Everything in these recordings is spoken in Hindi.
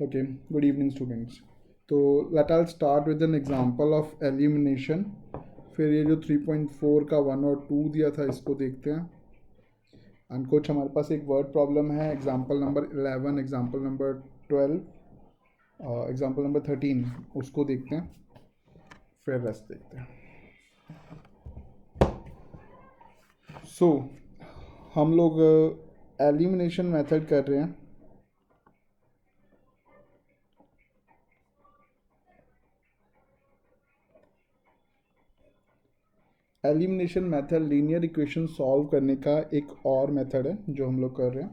Okay, good evening students. तो let us start with an example of elimination. फिर ये जो 3.4 का 1 और 2 दिया था इसको देखते हैं. एंड कुछ हमारे पास एक वर्ड प्रॉब्लम है. Example number 11, example number 12, example number 13 उसको देखते हैं. फिर रेस्ट देखते हैं. सो हम लोग एलिमिनेशन मेथड कर रहे हैं. Elimination method linear equation solve करने का एक और मेथड है जो हम लोग कर रहे हैं.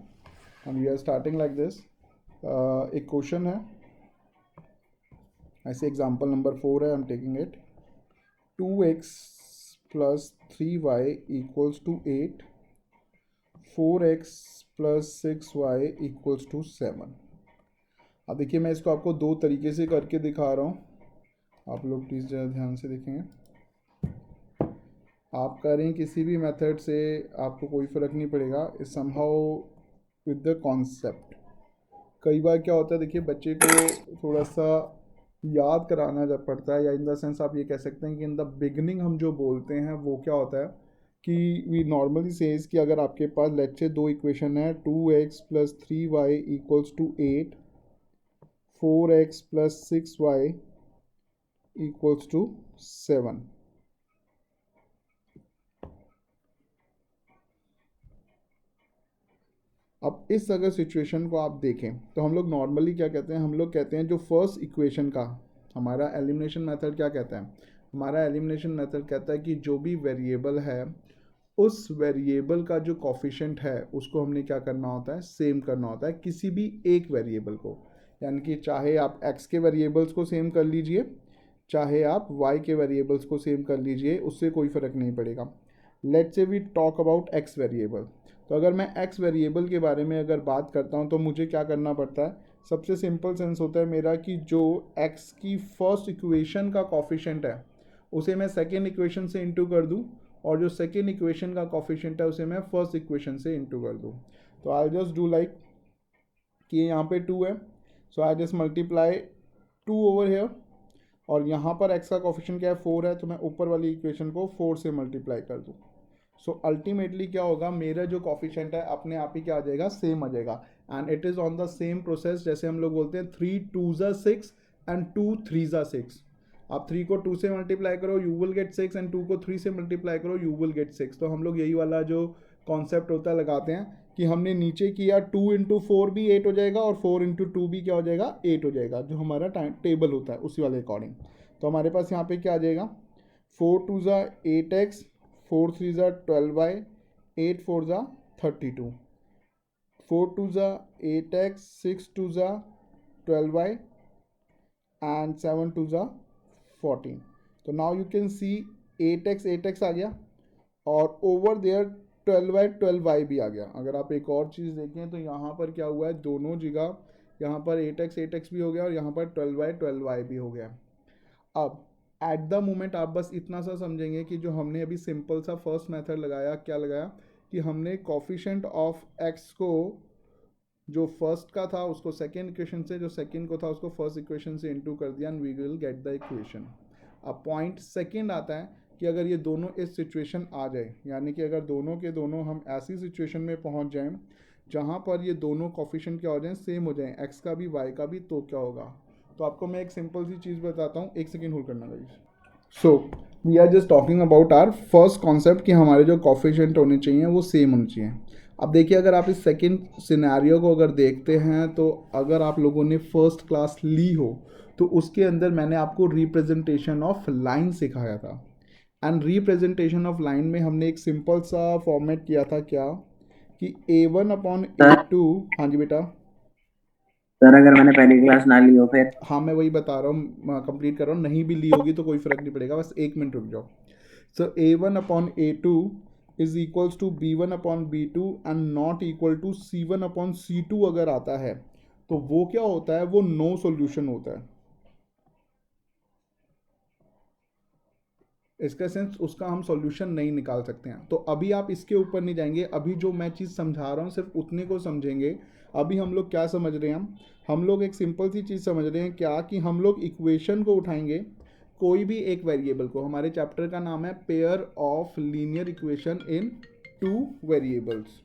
And we are starting like this. एक क्वेश्चन है. ऐसे एग्जांपल नंबर 4 है. I am taking it. 2x plus 3y equals to 8. 4x plus 6y equals to 7. अब देखिए मैं इसको आपको दो तरीके से करके दिखा रहा हूँ. आप लोग प्लीज़ ज़रा ध्यान से देखेंगे. आप करें किसी भी मेथड से आपको कोई फ़र्क नहीं पड़ेगा. Is somehow with the concept. कई बार क्या होता है, देखिए बच्चे को थोड़ा सा याद कराना जब पड़ता है, या इन द सेंस आप ये कह सकते हैं कि इन द बिगनिंग हम जो बोलते हैं वो क्या होता है कि वी नॉर्मली सेज कि अगर आपके पास लेट्स से दो इक्वेशन है. 2x plus 3y equals to 8. 4x plus 6y equals to 7. अब इस अगर सिचुएशन को आप देखें तो हम लोग नॉर्मली क्या कहते हैं, हम लोग कहते हैं जो फर्स्ट इक्वेशन का हमारा एलिमिनेशन मेथड क्या कहता है. हमारा एलिमिनेशन मेथड कहता है कि जो भी वेरिएबल है उस वेरिएबल का जो कॉफिशेंट है उसको हमने क्या करना होता है, सेम करना होता है किसी भी एक वेरिएबल को. यानी कि चाहे आप x के वेरिएबल्स को सेम कर लीजिए, चाहे आप y के वेरिएबल्स को सेम कर लीजिए, उससे कोई फ़र्क नहीं पड़ेगा. Let's say we talk about x variable. तो अगर मैं x वेरिएबल के बारे में अगर बात करता हूँ तो मुझे क्या करना पड़ता है. सबसे सिंपल सेंस होता है मेरा कि जो x की फर्स्ट इक्वेशन का कॉफिशेंट है उसे मैं सेकेंड इक्वेशन से इंटू कर दूँ, और जो सेकेंड इक्वेशन का कॉफिशेंट है उसे मैं फर्स्ट इक्वेशन से इंटू कर दूँ. तो आई जस्ट डू लाइक कि यहाँ पे 2 है, so I just multiply 2 over here. और यहाँ पर x का कॉफिशेंट क्या है, 4 है, तो मैं ऊपर वाली इक्वेशन को 4 से मल्टीप्लाई कर दूँ. सो अल्टीमेटली क्या होगा, मेरा जो कॉफिशेंट है अपने आप ही क्या आ जाएगा, सेम आ जाएगा. And it is on the same process. जैसे हम लोग बोलते हैं 3 2 6 एंड 2 3 6. आप 3 को 2 से मल्टीप्लाई करो यू विल गेट 6, एंड 2 को 3 से मल्टीप्लाई करो यू विल गेट 6. तो हम लोग यही वाला जो कॉन्सेप्ट होता है लगाते हैं कि हमने नीचे किया 2 इंटू 4 भी 8 हो जाएगा, और 4 इंटू 2 भी क्या हो जाएगा, 8 हो जाएगा. जो हमारा टाइम टेबल होता है उसी वाले अकॉर्डिंग. तो हमारे पास यहाँ पे क्या आ जाएगा, 4 2 ज़ा 8x, 4 3 ज़ा 12y, 8 4 ज़ा 32, 4 2 ज़ा 8x, 6 2 ज़ा 12y, एंड 7 2 ज़ा 14. तो now you can see 8x आ गया, और ओवर देयर 12y भी आ गया. अगर आप एक और चीज़ देखें तो यहाँ पर क्या हुआ है, दोनों जगह यहाँ पर 8x भी हो गया और यहाँ पर 12y भी हो गया. अब एट द मोमेंट आप बस इतना सा समझेंगे कि जो हमने अभी सिंपल सा फर्स्ट मेथड लगाया, क्या लगाया कि हमने कॉफिशेंट ऑफ x को जो फर्स्ट का था उसको सेकेंड इक्वेशन से, जो सेकेंड को था उसको फर्स्ट इक्वेशन से इंटू कर दिया, and we will get the equation. अब पॉइंट सेकेंड आता है कि अगर ये दोनों इस सिचुएशन आ जाए, यानी कि अगर दोनों के दोनों हम ऐसी सिचुएशन में पहुंच जाएं जहां पर ये दोनों कॉफिशेंट क्या हो जाएं, सेम हो जाएं, एक्स का भी वाई का भी, तो क्या होगा. तो आपको मैं एक सिंपल सी चीज़ बताता हूँ, एक सेकेंड होल्ड करना guys. So we are just talking about our first concept कि हमारे जो कॉफिशेंट होने चाहिए वो सेम होने चाहिए. अब देखिए अगर आप इस सेकेंड सिनेरियो को अगर देखते हैं तो अगर आप लोगों ने फर्स्ट क्लास ली हो तो उसके अंदर मैंने आपको रिप्रेजेंटेशन ऑफ लाइन सिखाया था. एंड रिप्रेजेंटेशन ऑफ लाइन में हमने एक सिंपल सा फॉर्मेट किया था, क्या कि a1 अपॉन a2. हाँ जी बेटा. सर अगर मैंने पहली क्लास ना ली हो फिर? हाँ मैं वही बता रहा हूँ, कंप्लीट कर रहा हूँ. नहीं भी ली होगी तो कोई फ़र्क नहीं पड़ेगा, बस एक मिनट रुक जाओ. So a1 upon a2 is equals to b1 upon b2 and not equal to c1 upon c2 अगर आता है तो वो क्या होता है, वो नो सॉल्यूशन होता है. इसका सेंस उसका हम सॉल्यूशन नहीं निकाल सकते हैं. तो अभी आप इसके ऊपर नहीं जाएंगे, अभी जो मैं चीज़ समझा रहा हूँ सिर्फ उतने को समझेंगे. अभी हम लोग क्या समझ रहे हैं, हम लोग एक सिंपल सी चीज़ समझ रहे हैं क्या, कि हम लोग इक्वेशन को उठाएंगे कोई भी एक वेरिएबल को, हमारे चैप्टर का नाम है pair of linear equation in two variables.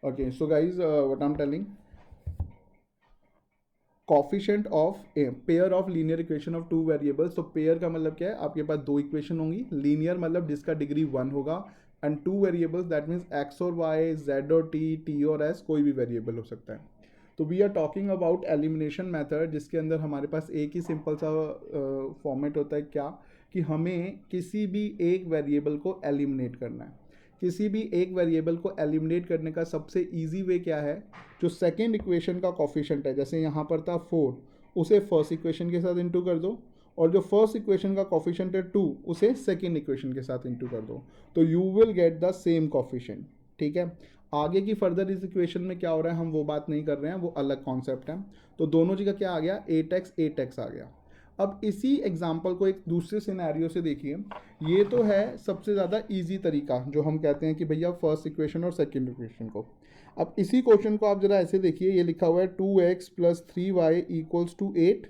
Okay, so guys what I am telling, coefficient of a pair of linear equation of two variables. तो पेयर का मतलब क्या है, आपके पास दो इक्वेशन होंगी. लीनियर मतलब जिसका डिग्री 1 होगा, and two variables that means x और वाई, जेड और टी, टी और एस, कोई भी वेरिएबल हो सकता है. तो we are talking about elimination method, जिसके अंदर हमारे पास एक ही सिंपल सा फॉर्मेट होता है क्या, कि हमें किसी भी एक वेरिएबल को एलिमिनेट करना है. किसी भी एक वेरिएबल को एलिमिनेट करने का सबसे इजी वे क्या है, जो सेकेंड इक्वेशन का कॉफिशेंट है, जैसे यहाँ पर था 4, उसे फर्स्ट इक्वेशन के साथ इंटू कर दो, और जो फर्स्ट इक्वेशन का कॉफिशेंट है 2, उसे सेकेंड इक्वेशन के साथ इंटू कर दो, तो you will get the same coefficient. ठीक है, आगे की फर्दर इस इक्वेशन में क्या हो रहा है हम वो बात नहीं कर रहे हैं, वो अलग कॉन्सेप्ट है. तो दोनों जगह क्या आ गया, 8x आ गया. अब इसी एग्जाम्पल को एक दूसरे सिनेरियो से देखिए. ये तो है सबसे ज़्यादा इजी तरीका, जो हम कहते हैं कि भैया फर्स्ट इक्वेशन और सेकंड इक्वेशन को. अब इसी क्वेश्चन को आप जरा ऐसे देखिए, ये लिखा हुआ है 2x plus 3y equals to 8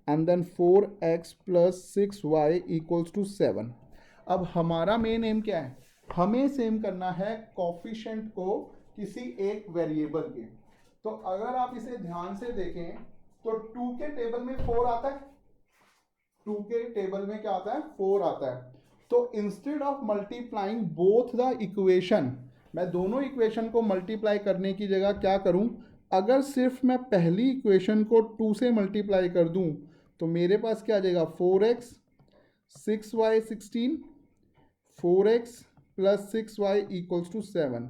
and then 4x plus 6y equals to 7. अब हमारा मेन एम क्या है, हमें सेम करना है कॉफिशेंट को किसी एक वेरिएबल के. तो अगर आप इसे ध्यान से देखें तो 2 के टेबल में 4 आता है, 2 के टेबल में क्या आता है, 4 आता है. तो instead of multiplying both the equation, मैं दोनों इक्वेशन को मल्टीप्लाई करने की जगह क्या करूं, अगर सिर्फ मैं पहली इक्वेशन को 2 से मल्टीप्लाई कर दूं, तो मेरे पास क्या आ जाएगा, 4x 6y 16, 4x plus 6y equals to 7.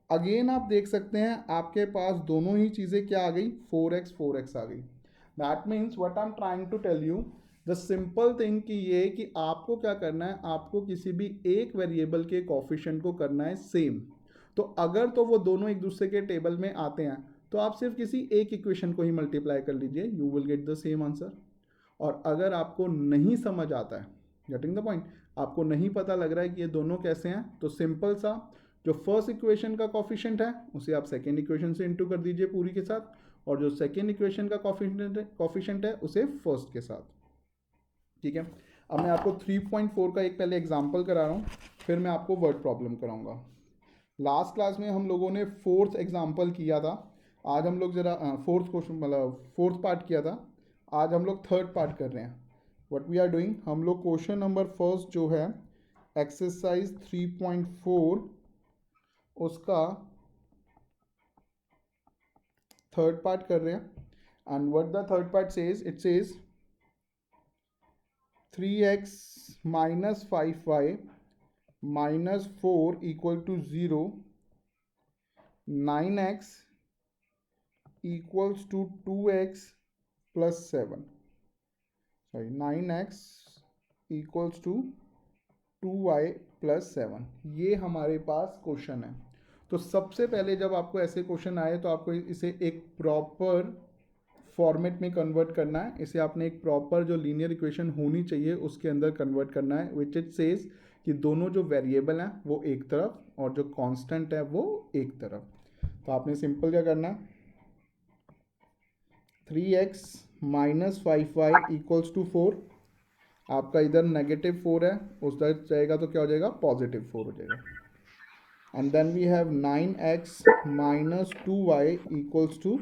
Again आप देख सकते हैं आपके पास दोनों ही चीज़ें क्या आ गई, 4x आ गई. That means what I am trying to tell you, the simple thing कि ये कि आपको क्या करना है, आपको किसी भी एक वेरिएबल के कॉफिशेंट को करना है सेम. तो अगर तो वो दोनों एक दूसरे के टेबल में आते हैं, तो आप सिर्फ किसी एक इक्वेशन को ही मल्टीप्लाई कर लीजिए, you will get the same answer. और अगर आपको नहीं समझ आता है, गेटिंग द पॉइंट, आपको नहीं पता लग रहा है कि ये दोनों कैसे हैं, तो सिंपल सा जो फर्स्ट इक्वेशन का कॉफिशेंट है उसे आप सेकेंड इक्वेशन से इंटू कर दीजिए पूरी के साथ, और जो सेकेंड इक्वेशन का कॉफिशेंट है उसे फर्स्ट के साथ. ठीक है, अब मैं आपको 3.4 का एक पहले एग्जांपल करा रहा हूँ, फिर मैं आपको वर्ड प्रॉब्लम कराऊंगा. लास्ट क्लास में हम लोगों ने फोर्थ एग्जांपल किया था, आज हम लोग ज़रा फोर्थ क्वेश्चन मतलब फोर्थ पार्ट किया था, आज हम लोग थर्ड पार्ट कर रहे हैं. व्हाट वी आर डूइंग, हम लोग क्वेश्चन नंबर फर्स्ट जो है एक्सरसाइज 3.4 उसका थर्ड पार्ट कर रहे हैं. And what the third part says, it says 3x minus 5y minus 4 equal to 0, 9x equals to 2x plus 7. Sorry, 9x equals to 2y plus 7. ये हमारे पास क्वेश्चन है. तो सबसे पहले जब आपको ऐसे क्वेश्चन आए तो आपको इसे एक प्रॉपर फॉर्मेट में कन्वर्ट करना है. इसे आपने एक प्रॉपर जो लीनियर इक्वेशन होनी चाहिए उसके अंदर कन्वर्ट करना है, विच इट सेज कि दोनों जो वेरिएबल हैं वो एक तरफ और जो कांस्टेंट है वो एक तरफ. तो आपने सिंपल क्या करना है, 3x minus 5y equals to 4, आपका इधर नेगेटिव 4 है, उधर जाएगा तो क्या हो जाएगा, पॉजिटिव 4 हो जाएगा. And then we have 9x minus 2y equals to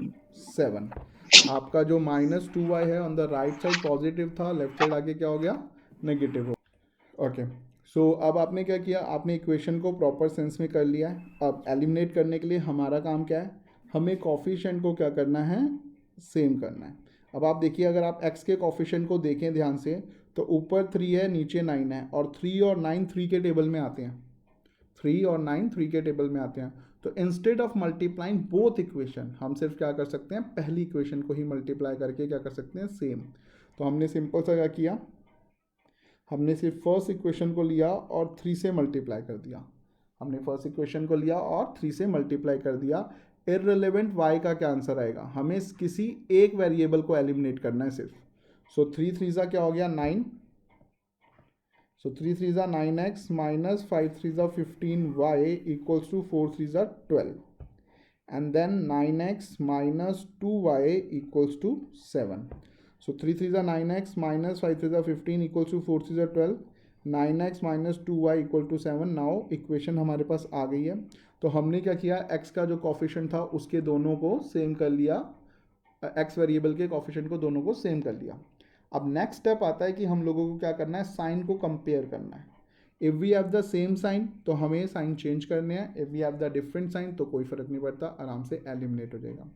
7. आपका जो माइनस 2y है on the right side positive था, लेफ्ट साइड आगे क्या हो गया, नेगेटिव हो. ओके, सो अब आपने क्या किया, आपने इक्वेशन को प्रॉपर सेंस में कर लिया है. अब एलिमिनेट करने के लिए हमारा काम क्या है, हमें कॉफिशेंट को क्या करना है, सेम करना है. अब आप देखिए, अगर आप x के कॉफिशेंट को देखें ध्यान से, तो ऊपर 3 है, नीचे 9 है, और 3 और 9 3 के टेबल में आते हैं, 3 और 9 3 के टेबल में आते हैं. तो instead of multiplying both equation, हम सिर्फ क्या कर सकते हैं, पहली इक्वेशन को ही मल्टीप्लाई करके क्या कर सकते हैं, सेम. तो हमने सिंपल सा क्या किया, हमने सिर्फ फर्स्ट इक्वेशन को लिया और 3 से मल्टीप्लाई कर दिया. हमने फर्स्ट इक्वेशन को लिया और 3 से मल्टीप्लाई कर दिया. इररिलेवेंट y का क्या आंसर आएगा, हमें किसी एक वेरिएबल को एलिमिनेट करना है सिर्फ. सो 3 3 ज़ा क्या हो गया, 9. So 3 3 is 9x minus 5 3 is 15y equals to 4 3 is 12. and then 9x minus 2y equals to 7. So 3 3s are 9x minus 5 3s are 15 equals to 4 3s are 12. 9x minus 2y equal to 7. Now equation हमारे पास आ गई है. तो हमने क्या किया, x का जो कॉफिशेंट था उसके दोनों को सेम कर लिया, x वेरिएबल के कॉफिशेंट को दोनों को सेम कर लिया. अब नेक्स्ट स्टेप आता है कि हम लोगों को क्या करना है, साइन को कंपेयर करना है. If we have the same sign तो हमें साइन चेंज करने हैं, if we have the different sign तो कोई फ़र्क नहीं पड़ता, आराम से एलिमिनेट हो जाएगा.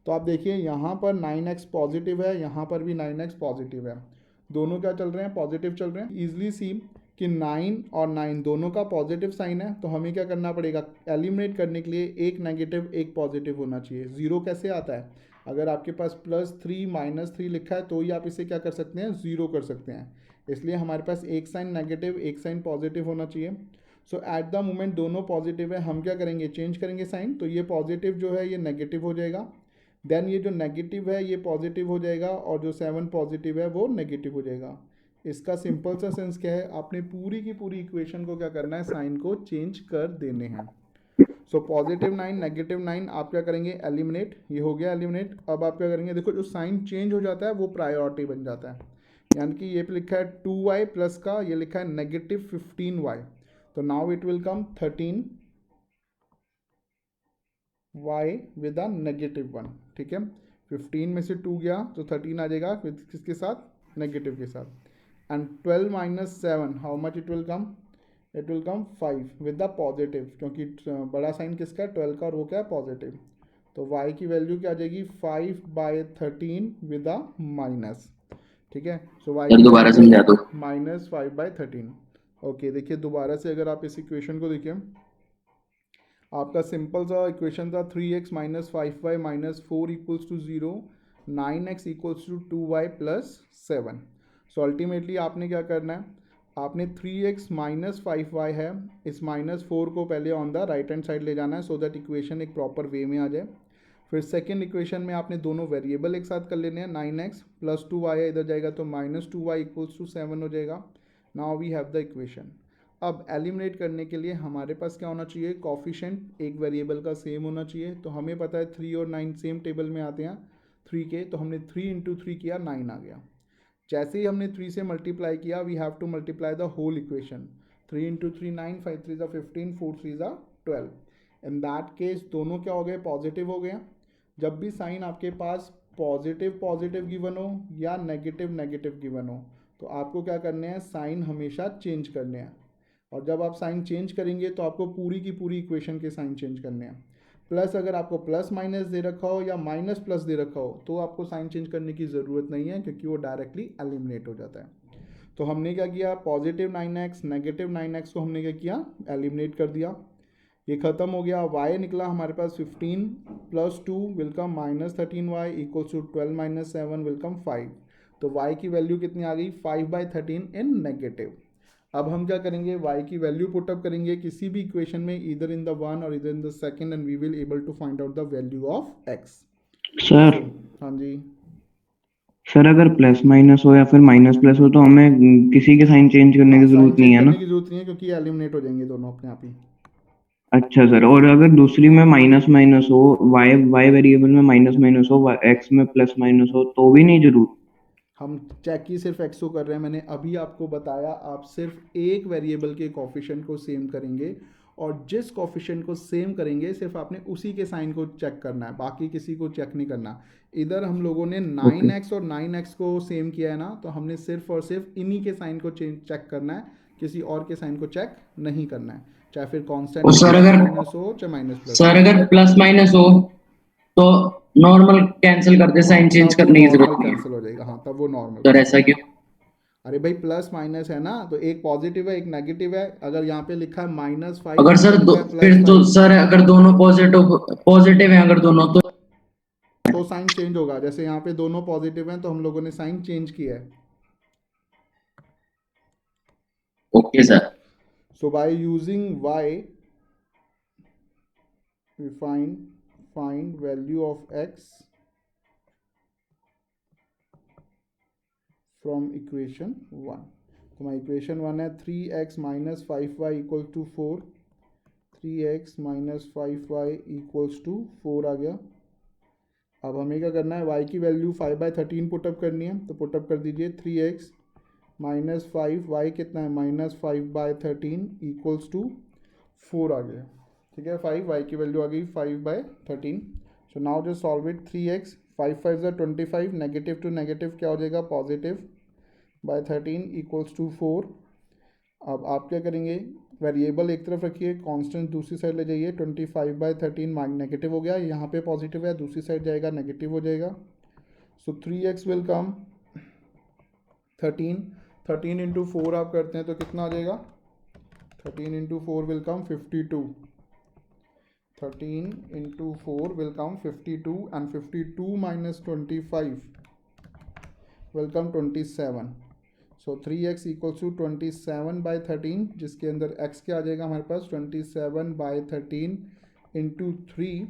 तो आप देखिए यहाँ पर 9x पॉजिटिव है, यहाँ पर भी 9x पॉजिटिव है, दोनों क्या चल रहे हैं, पॉजिटिव चल रहे हैं. ईजिली सी कि 9 और 9 दोनों का पॉजिटिव साइन है, तो हमें क्या करना पड़ेगा, एलिमिनेट करने के लिए एक नेगेटिव एक पॉजिटिव होना चाहिए. ज़ीरो कैसे आता है, अगर आपके पास +3 -3 लिखा है तो ही आप इसे क्या कर सकते हैं, ज़ीरो कर सकते हैं. इसलिए हमारे पास एक साइन नेगेटिव एक साइन पॉजिटिव होना चाहिए. सो एट द मोमेंट दोनों पॉजिटिव है, हम क्या करेंगे, चेंज करेंगे साइन. तो ये पॉजिटिव जो है ये नेगेटिव हो जाएगा, देन ये जो नेगेटिव है ये पॉजिटिव हो जाएगा, और जो 7 पॉजिटिव है वो नेगेटिव हो जाएगा. इसका सिंपल सा सेंस क्या है, आपने पूरी की पूरी इक्वेशन को क्या करना है, साइन को चेंज कर देने हैं. सो +9 -9 आप क्या करेंगे, एलिमिनेट. ये हो गया एलिमिनेट. अब आप क्या करेंगे, देखो जो साइन चेंज हो जाता है वो प्रायोरिटी बन जाता है. यानी कि ये पे लिखा है 2y प्लस का, ये लिखा है -15y. तो now it will come 13y with a -1. ठीक है, 15 में से 2 गया तो 13 आ जाएगा, किसके साथ, नेगेटिव के साथ. And 12 - 7 how much it will come, it will come 5 with the positive, क्योंकि बड़ा साइन किसका है, 12 का, और वो क्या है, पॉजिटिव. तो y की वैल्यू क्या आ जाएगी, 5/13 विद अ माइनस. ठीक है, सो y सर की दोबारा वैल्यू समझा दो. -5/13. ओके, देखिए दोबारा से अगर आप इस इक्वेशन को देखिए, आपका सिंपल सा इक्वेशन था 3x - 5y - 4 equals to 0, 9x equals to 2y + 7. So ultimately आपने क्या करना है, आपने 3x - 5y है, इस -4 को पहले on the right hand side ले जाना है, सो दैट इक्वेशन एक प्रॉपर वे में आ जाए. फिर सेकेंड इक्वेशन में आपने दोनों वेरिएबल एक साथ कर लेने हैं, 9x + 2y है, इधर जाएगा तो -2y इक्वल्स टू 7 हो जाएगा. Now we have the equation. अब एलिमिनेट करने के लिए हमारे पास क्या होना चाहिए, कॉफिशेंट एक वेरिएबल का सेम होना चाहिए. तो हमें पता है 3 और 9 सेम टेबल में आते हैं 3 के, तो हमने 3 × 3 किया, 9 आ गया. जैसे ही हमने 3 से मल्टीप्लाई किया, we have to multiply the whole equation. 3 × 3 9, 5 3 = 15, 4 3 = 12. In that case दोनों क्या हो गए, पॉजिटिव हो गए. जब भी साइन आपके पास पॉजिटिव पॉजिटिव गिवन हो या नेगेटिव नेगेटिव गिवन हो, तो आपको क्या करने हैं, साइन हमेशा चेंज करने हैं. और जब आप साइन चेंज करेंगे तो आपको पूरी की पूरी इक्वेशन के साइन चेंज करने हैं. प्लस अगर आपको प्लस माइनस दे रखा हो या माइनस प्लस दे रखा हो तो आपको साइन चेंज करने की ज़रूरत नहीं है, क्योंकि वो डायरेक्टली एलिमिनेट हो जाता है. तो हमने क्या किया, +9x -9x को हमने क्या किया, एलिमिनेट कर दिया. ये ख़त्म हो गया. y निकला हमारे पास 15 + 2 will come -13y equals to 12 - 7 will come 5. तो y की वैल्यू कितनी आ गई, 5/13 इन नेगेटिव. अब हम क्या करेंगे, y की वैल्यू पुटअप करेंगे किसी भी इक्वेशन में, इधर इन द वन और इधर in the second, and we will able to find out the value of x. Sir हाँ जी. सर अगर प्लस माइनस हो या फिर माइनस प्लस हो तो हमें किसी के साइन चेंज करने हाँ, की साइन जरूरत नहीं चेंज है ना. करने की जरूरत नहीं है, क्योंकि एलिमिनेट हो जाएंगे दोनों अपने आप ही. अच्छा सर, और अगर दूसरी में माइनस माइनस हो, वाई वेरिएबल में माइनस माइनस हो, एक्स में प्लस माइनस हो, तो भी नहीं जरूर. हम चेक ही सिर्फ एक्स को कर रहे हैं, मैंने अभी आपको बताया, आप सिर्फ एक वेरिएबल के कॉफिशेंट को सेम करेंगे, और जिस कॉफिशेंट को सेम करेंगे सिर्फ आपने उसी के साइन को चेक करना है, बाकी किसी को चेक नहीं करना. इधर हम लोगों ने ओके. 9x और 9x को सेम किया है ना, तो हमने सिर्फ और सिर्फ इन्हीं के साइन को चेक करना है, किसी और के साइन को चेक नहीं करना है, चाहे फिर कांस्टेंट और में सर प्लस अगर माइनस हो चाहे माइनस प्लस सर हो. अगर प्लस माइनस हो तो नॉर्मल कैंसिल करते, साइन चेंज तब वो करने की नॉर्मल जरूरत नहीं है. कैंसिल हो जाएगा, हाँ तब वो नॉर्मल सर कैंसिल ऐसा हो क्यों? जाएगा. अरे भाई प्लस माइनस है ना, तो एक पॉजिटिव है एक नेगेटिव है. अगर यहाँ पे लिखा है -5 अगर यहाँ सर पे लिखा है फिर तो +5, सर अगर दोनों पॉजिटिव पॉजिटिव हैं, अगर दोनों तो तो साइन चेंज होगा. जैसे यहाँ पे दोनों पॉजिटिव हैं तो हम लोगों ने साइन चेंज किया है. Okay sir. So by using y we find value of x from equation 1. तो हमारा इक्वेशन 1 है 3x - 5y = 4, 3x minus 5y equals to 4 आ गया। अब हमें क्या करना है, y की वैल्यू 5/13 पुटअप करनी है, तो पुटअप कर दीजिए 3x माइनस 5, y कितना है माइनस 5/13 इक्वल्स टू 4 आ गया। ठीक है, 5 y की वैल्यू आ गई 5/13। So now just solve it. 3x 5 5 ज़ा 25, नेगेटिव टू नेगेटिव क्या हो जाएगा पॉजिटिव बाय 13 इक्वल्स टू 4। अब आप क्या करेंगे, वेरिएबल एक तरफ रखिए, कांस्टेंट दूसरी साइड ले जाइए। 25/13 नेगेटिव हो गया, यहाँ पे पॉजिटिव है, दूसरी साइड जाएगा नेगेटिव हो जाएगा। सो 3x विल कम 13 इंटू 4 आप करते हैं तो कितना आ जाएगा, 13 into 4 will come 52। 13 into 4 will come 52 एंड 52 minus 25 will come 27। So 3x equals to 27/13, जिसके अंदर x क्या आ जाएगा हमारे पास 27/13 into 3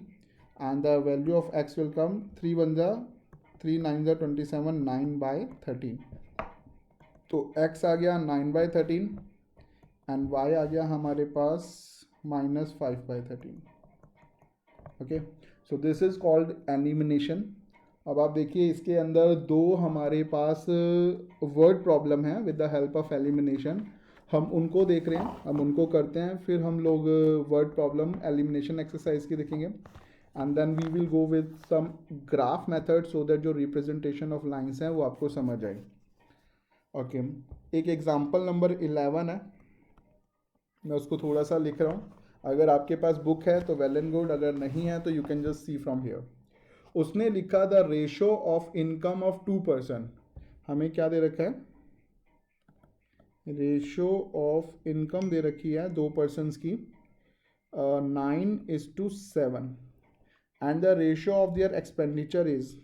and the value of x will come 3 1 ज़ा 3 9 ज़ा 27 9/13। तो x आ गया 9/13 एंड y आ गया हमारे पास minus 5/13। Okay, so this is called elimination. अब आप देखिए इसके अंदर दो हमारे पास वर्ड प्रॉब्लम है with the help of elimination. हम उनको देख रहे हैं, हम उनको करते हैं, फिर हम लोग वर्ड प्रॉब्लम एलिमिनेशन एक्सरसाइज की देखेंगे and then we will go with some graph method so that जो रिप्रेजेंटेशन ऑफ लाइंस हैं वो आपको समझ आए। ओके, एक एग्जांपल नंबर 11 है, मैं उसको थोड़ा सा लिख रहा हूँ। अगर आपके पास बुक है तो वेल एंड गुड, अगर नहीं है तो you can just see from here. उसने लिखा the ratio of income of 2 person. हमें क्या दे रखा है, रेशो ऑफ इनकम दे रखी है 2 पर्सनस की 9:7 and the ratio of their expenditure is,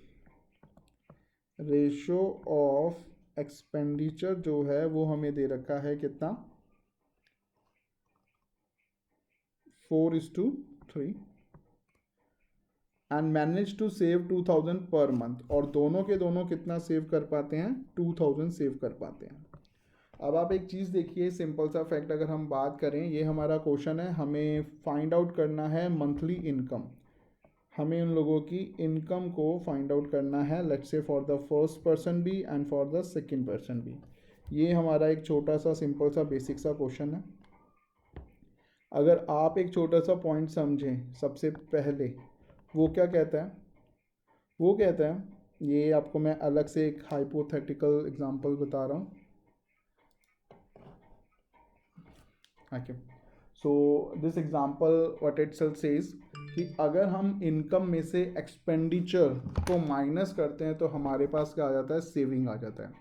ratio of expenditure जो है वो हमें दे रखा है कितना 4:3 and manage to save 2000 per month. और दोनों के दोनों कितना सेव कर पाते हैं, 2000 सेव कर पाते हैं। अब आप एक चीज़ देखिए, सिंपल सा फैक्ट अगर हम बात करें, ये हमारा क्वेश्चन है, हमें फाइंड आउट करना है मंथली इनकम। हमें उन लोगों की इनकम को फाइंड आउट करना है, let's say for the first person भी and for the second person भी। ये हमारा एक छोटा सा सिंपल सा बेसिक सा क्वेश्चन है। अगर आप एक छोटा सा पॉइंट समझें, सबसे पहले वो क्या कहता है, वो कहता है, ये आपको मैं अलग से एक हाइपोथेटिकल एग्जांपल बता रहा हूँ। Okay, so this example what itself says कि अगर हम इनकम में से एक्सपेंडिचर को माइनस करते हैं तो हमारे पास क्या आ जाता है, सेविंग आ जाता है।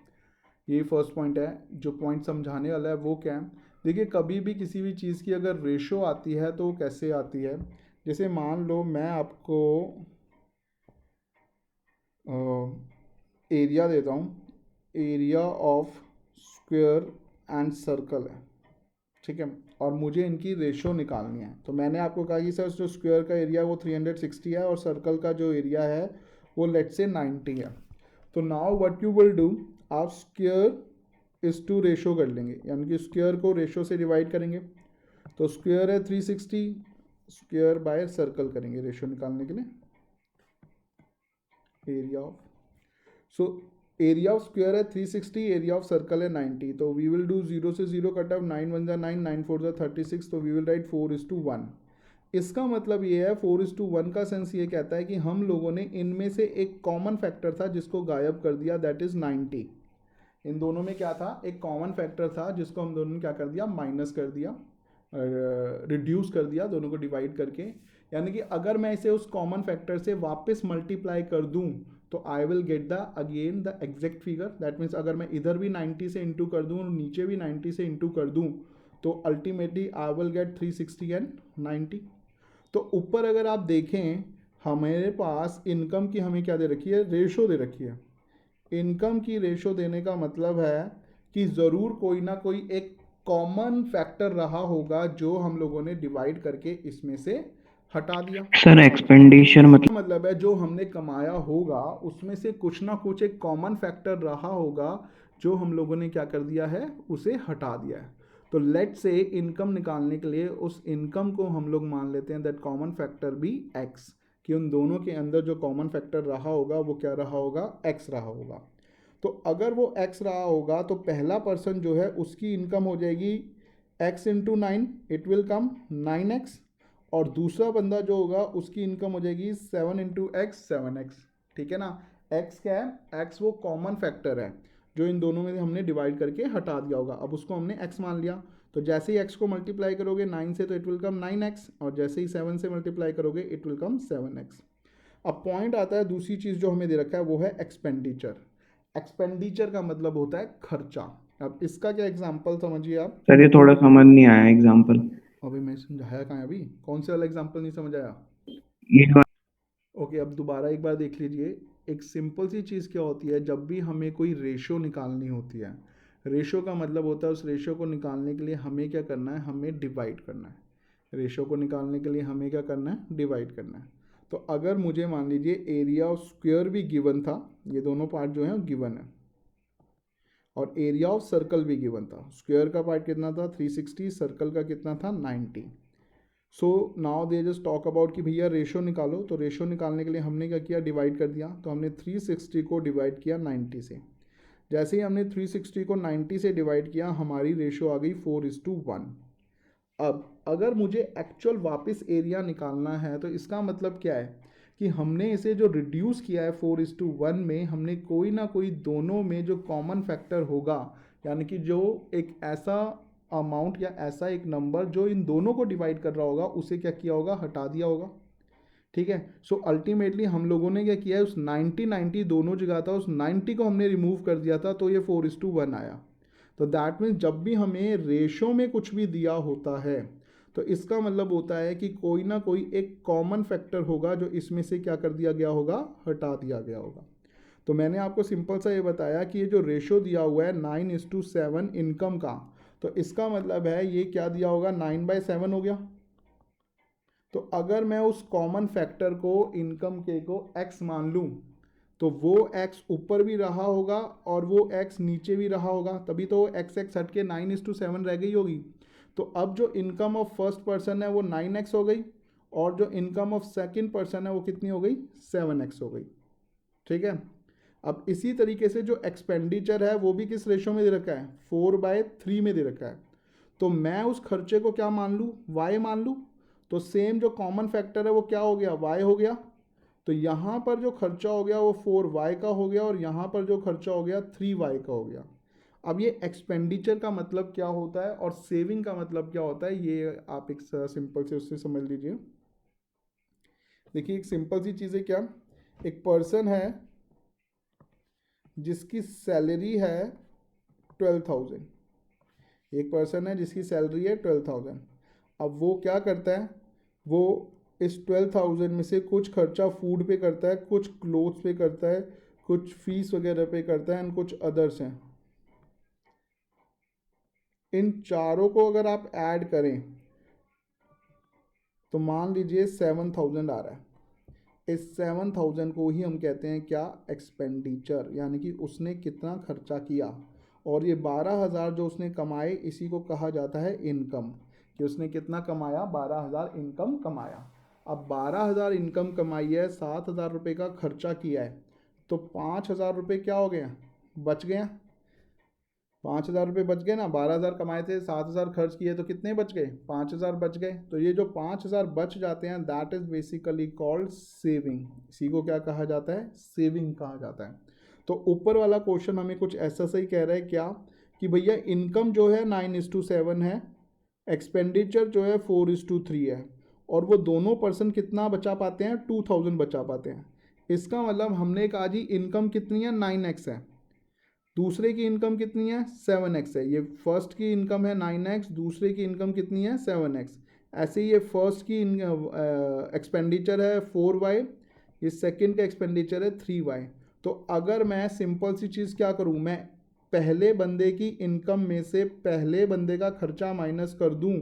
ये फर्स्ट पॉइंट है। जो पॉइंट समझाने वाला है वो क्या है, देखिए कभी भी किसी भी चीज़ की अगर रेशो आती है तो कैसे आती है, जैसे मान लो मैं आपको एरिया देता हूँ, area of square and circle है, ठीक है, और मुझे इनकी रेशो निकालनी है। तो मैंने आपको कहा कि सर जो स्क्वायर का एरिया वो 360 है और सर्कल का जो एरिया है वो लेट्स से 90 है। तो now what you will do, आप स्क्वायर इस टू रेशो कर लेंगे, यानी कि स्क्वायर को रेशो से डिवाइड करेंगे। तो स्क्वायर है 360, स्क्वायर बाय सर्कल करेंगे रेशो निकालने के लिए, area of, so area of square है 360, एरिया ऑफ सर्कल है 90। तो वी विल डू 0 से 0 कट ऑफ, 9 1 9, 9 4 36, तो वी विल राइट 4:1। इसका मतलब ये है 4:1 का सेंस ये कहता है कि हम लोगों ने इनमें से एक कॉमन फैक्टर था जिसको गायब कर दिया, दैट इज़ 90। इन दोनों में क्या था, एक कॉमन फैक्टर था जिसको हम दोनों ने क्या कर दिया, माइनस कर दिया, रिड्यूस कर दिया दोनों को डिवाइड करके। यानी कि अगर मैं इसे उस कॉमन फैक्टर से वापस मल्टीप्लाई कर दूं तो I will get the again the exact figure. That means अगर मैं इधर भी 90 से इंटू कर दूं और नीचे भी 90 से इंटू कर दूं तो ultimately I will get 360 and 90। तो ऊपर अगर आप देखें हमारे पास इनकम की हमें क्या दे रखी है, रेशो दे रखी है। इनकम की रेशो देने का मतलब है कि ज़रूर कोई ना कोई एक कॉमन फैक्टर रहा होगा जो हम लोगों ने डिवाइड करके इसमें से हटा दिया। सर एक्सपेंडिचर मतलब है जो हमने कमाया होगा उसमें से कुछ ना कुछ एक कॉमन फैक्टर रहा होगा जो हम लोगों ने क्या कर दिया है, उसे हटा दिया है। तो लेट से इनकम निकालने के लिए उस इनकम को हम लोग मान लेते हैं that common factor be x, कि उन दोनों के अंदर जो कॉमन फैक्टर रहा होगा वो क्या रहा होगा, एक्स रहा होगा। तो अगर वो एक्स रहा होगा तो पहला पर्सन जो है उसकी इनकम हो जाएगी x into 9, it will come 9x, और दूसरा बंदा जो होगा उसकी इनकम हो जाएगी 7 इंटू एक्स 7x। ठीक है ना, x क्या है, x वो कॉमन फैक्टर है जो इन दोनों में हमने डिवाइड करके हटा दिया होगा, अब उसको हमने x मान लिया। तो जैसे ही x को मल्टीप्लाई करोगे 9 से तो इट विल कम 9x, और जैसे ही 7 से मल्टीप्लाई करोगे इट विल कम 7x। अब पॉइंट आता है दूसरी चीज़ जो हमें दे रखा है वो है एक्सपेंडिचर। एक्सपेंडिचर का मतलब होता है खर्चा। अब इसका क्या एग्जाम्पल समझिए आप। सर ये थोड़ा समझ नहीं आया एग्जांपल। अभी मैं समझाया कहाँ है, अभी कौन से वाला एग्जाम्पल नहीं समझ आया। ये वाला- ओके, अब दोबारा एक बार देख लीजिए। एक सिंपल सी चीज़ क्या होती है, जब भी हमें कोई रेशो निकालनी होती है, रेशो का मतलब होता है उस रेशो को निकालने के लिए हमें क्या करना है, हमें डिवाइड करना है। रेशो को निकालने के लिए हमें क्या करना है, डिवाइड करना है। तो अगर मुझे मान लीजिए एरिया ऑफ स्क्वायर भी गिवन था, ये दोनों पार्ट जो है गिवन है, और एरिया ऑफ सर्कल भी गिवन था। स्क्वायर का पार्ट कितना था 360, सर्कल का कितना था 90। So now they just talk about कि भैया रेशो निकालो, तो रेशो निकालने के लिए हमने क्या किया, डिवाइड कर दिया। तो हमने 360 को डिवाइड किया 90 से। जैसे ही हमने 360 को 90 से डिवाइड किया हमारी रेशो आ गई 4:1। अब अगर मुझे एक्चुअल वापस एरिया निकालना है तो इसका मतलब क्या है कि हमने इसे जो रिड्यूस किया है 4:1 में, हमने कोई ना कोई दोनों में जो कॉमन फैक्टर होगा, यानी कि जो एक ऐसा अमाउंट या ऐसा एक नंबर जो इन दोनों को डिवाइड कर रहा होगा, उसे क्या किया होगा, हटा दिया होगा। ठीक है, सो अल्टीमेटली हम लोगों ने क्या किया है, उस 90 दोनों जगह था, उस 90 को हमने रिमूव कर दिया था, तो ये 4:1 आया। तो दैट मीन्स जब भी हमें रेशो में कुछ भी दिया होता है तो इसका मतलब होता है कि कोई ना कोई एक कॉमन फैक्टर होगा जो इसमें से क्या कर दिया गया होगा, हटा दिया गया होगा। तो मैंने आपको सिंपल सा ये बताया कि ये जो रेशो दिया हुआ है 9:7 इनकम का, तो इसका मतलब है ये क्या दिया होगा, 9/7 हो गया। तो अगर मैं उस कॉमन फैक्टर को इनकम के को x मान लूँ तो वो x ऊपर भी रहा होगा और वो x नीचे भी रहा होगा, तभी तो x हट के 9:7 रह गई होगी। तो अब जो इनकम ऑफ फर्स्ट पर्सन है वो 9x हो गई, और जो इनकम ऑफ सेकंड पर्सन है वो कितनी हो गई, 7x हो गई। ठीक है, अब इसी तरीके से जो एक्सपेंडिचर है वो भी किस रेशो में दे रखा है, 4/3 में दे रखा है। तो मैं उस खर्चे को क्या मान लूँ, y मान लूँ। तो सेम जो कॉमन फैक्टर है वो क्या हो गया, y हो गया। तो यहाँ पर जो खर्चा हो गया वो 4y का हो गया, और यहाँ पर जो खर्चा हो गया 3y का हो गया। अब ये एक्सपेंडिचर का मतलब क्या होता है और सेविंग का मतलब क्या होता है, ये आप एक सिंपल से उससे समझ लीजिए। देखिए एक सिंपल सी चीज़ है, क्या एक पर्सन है जिसकी सैलरी है 12,000, एक पर्सन है जिसकी सैलरी है 12,000। अब वो क्या करता है, वो इस 12,000 में से कुछ खर्चा फूड पे करता है, कुछ क्लोथ्स पे करता है, कुछ फीस वगैरह पे करता है, एंड कुछ अदर्स हैं। इन चारों को अगर आप ऐड करें तो मान लीजिए 7,000 आ रहा है। इस 7,000 को ही हम कहते हैं क्या, एक्सपेंडिचर, यानी कि उसने कितना खर्चा किया। और ये 12,000 जो उसने कमाए इसी को कहा जाता है इनकम, कि उसने कितना कमाया, 12,000 इनकम कमाया। अब 12,000 इनकम कमाई है, 7,000 रुपये का खर्चा किया है, तो 5,000 रुपये क्या हो गया, बच गया। 5,000 रुपये बच गए ना, 12,000 कमाए थे, 7,000 खर्च किए, तो कितने बच गए, 5,000 बच गए। तो ये जो 5,000 बच जाते हैं that is basically called saving. इसी को क्या कहा जाता है, सेविंग कहा जाता है। तो ऊपर वाला क्वेश्चन हमें कुछ ऐसा सही कह रहा है क्या, कि भैया इनकम जो है 9:7 है, एक्सपेंडिचर जो है 4:3 है, और वो दोनों पर्सन कितना बचा पाते हैं, 2,000 बचा पाते हैं। इसका मतलब हमने कहा जी इनकम कितनी है, 9x है, दूसरे की इनकम कितनी है, 7x है। ये फर्स्ट की इनकम है 9x, दूसरे की इनकम कितनी है, 7x। ऐसे ही ये फर्स्ट की एक्सपेंडिचर है 4y, ये सेकंड का एक्सपेंडिचर है 3y। तो अगर मैं सिंपल सी चीज़ क्या करूँ, मैं पहले बंदे की इनकम में से पहले बंदे का खर्चा माइनस कर दूँ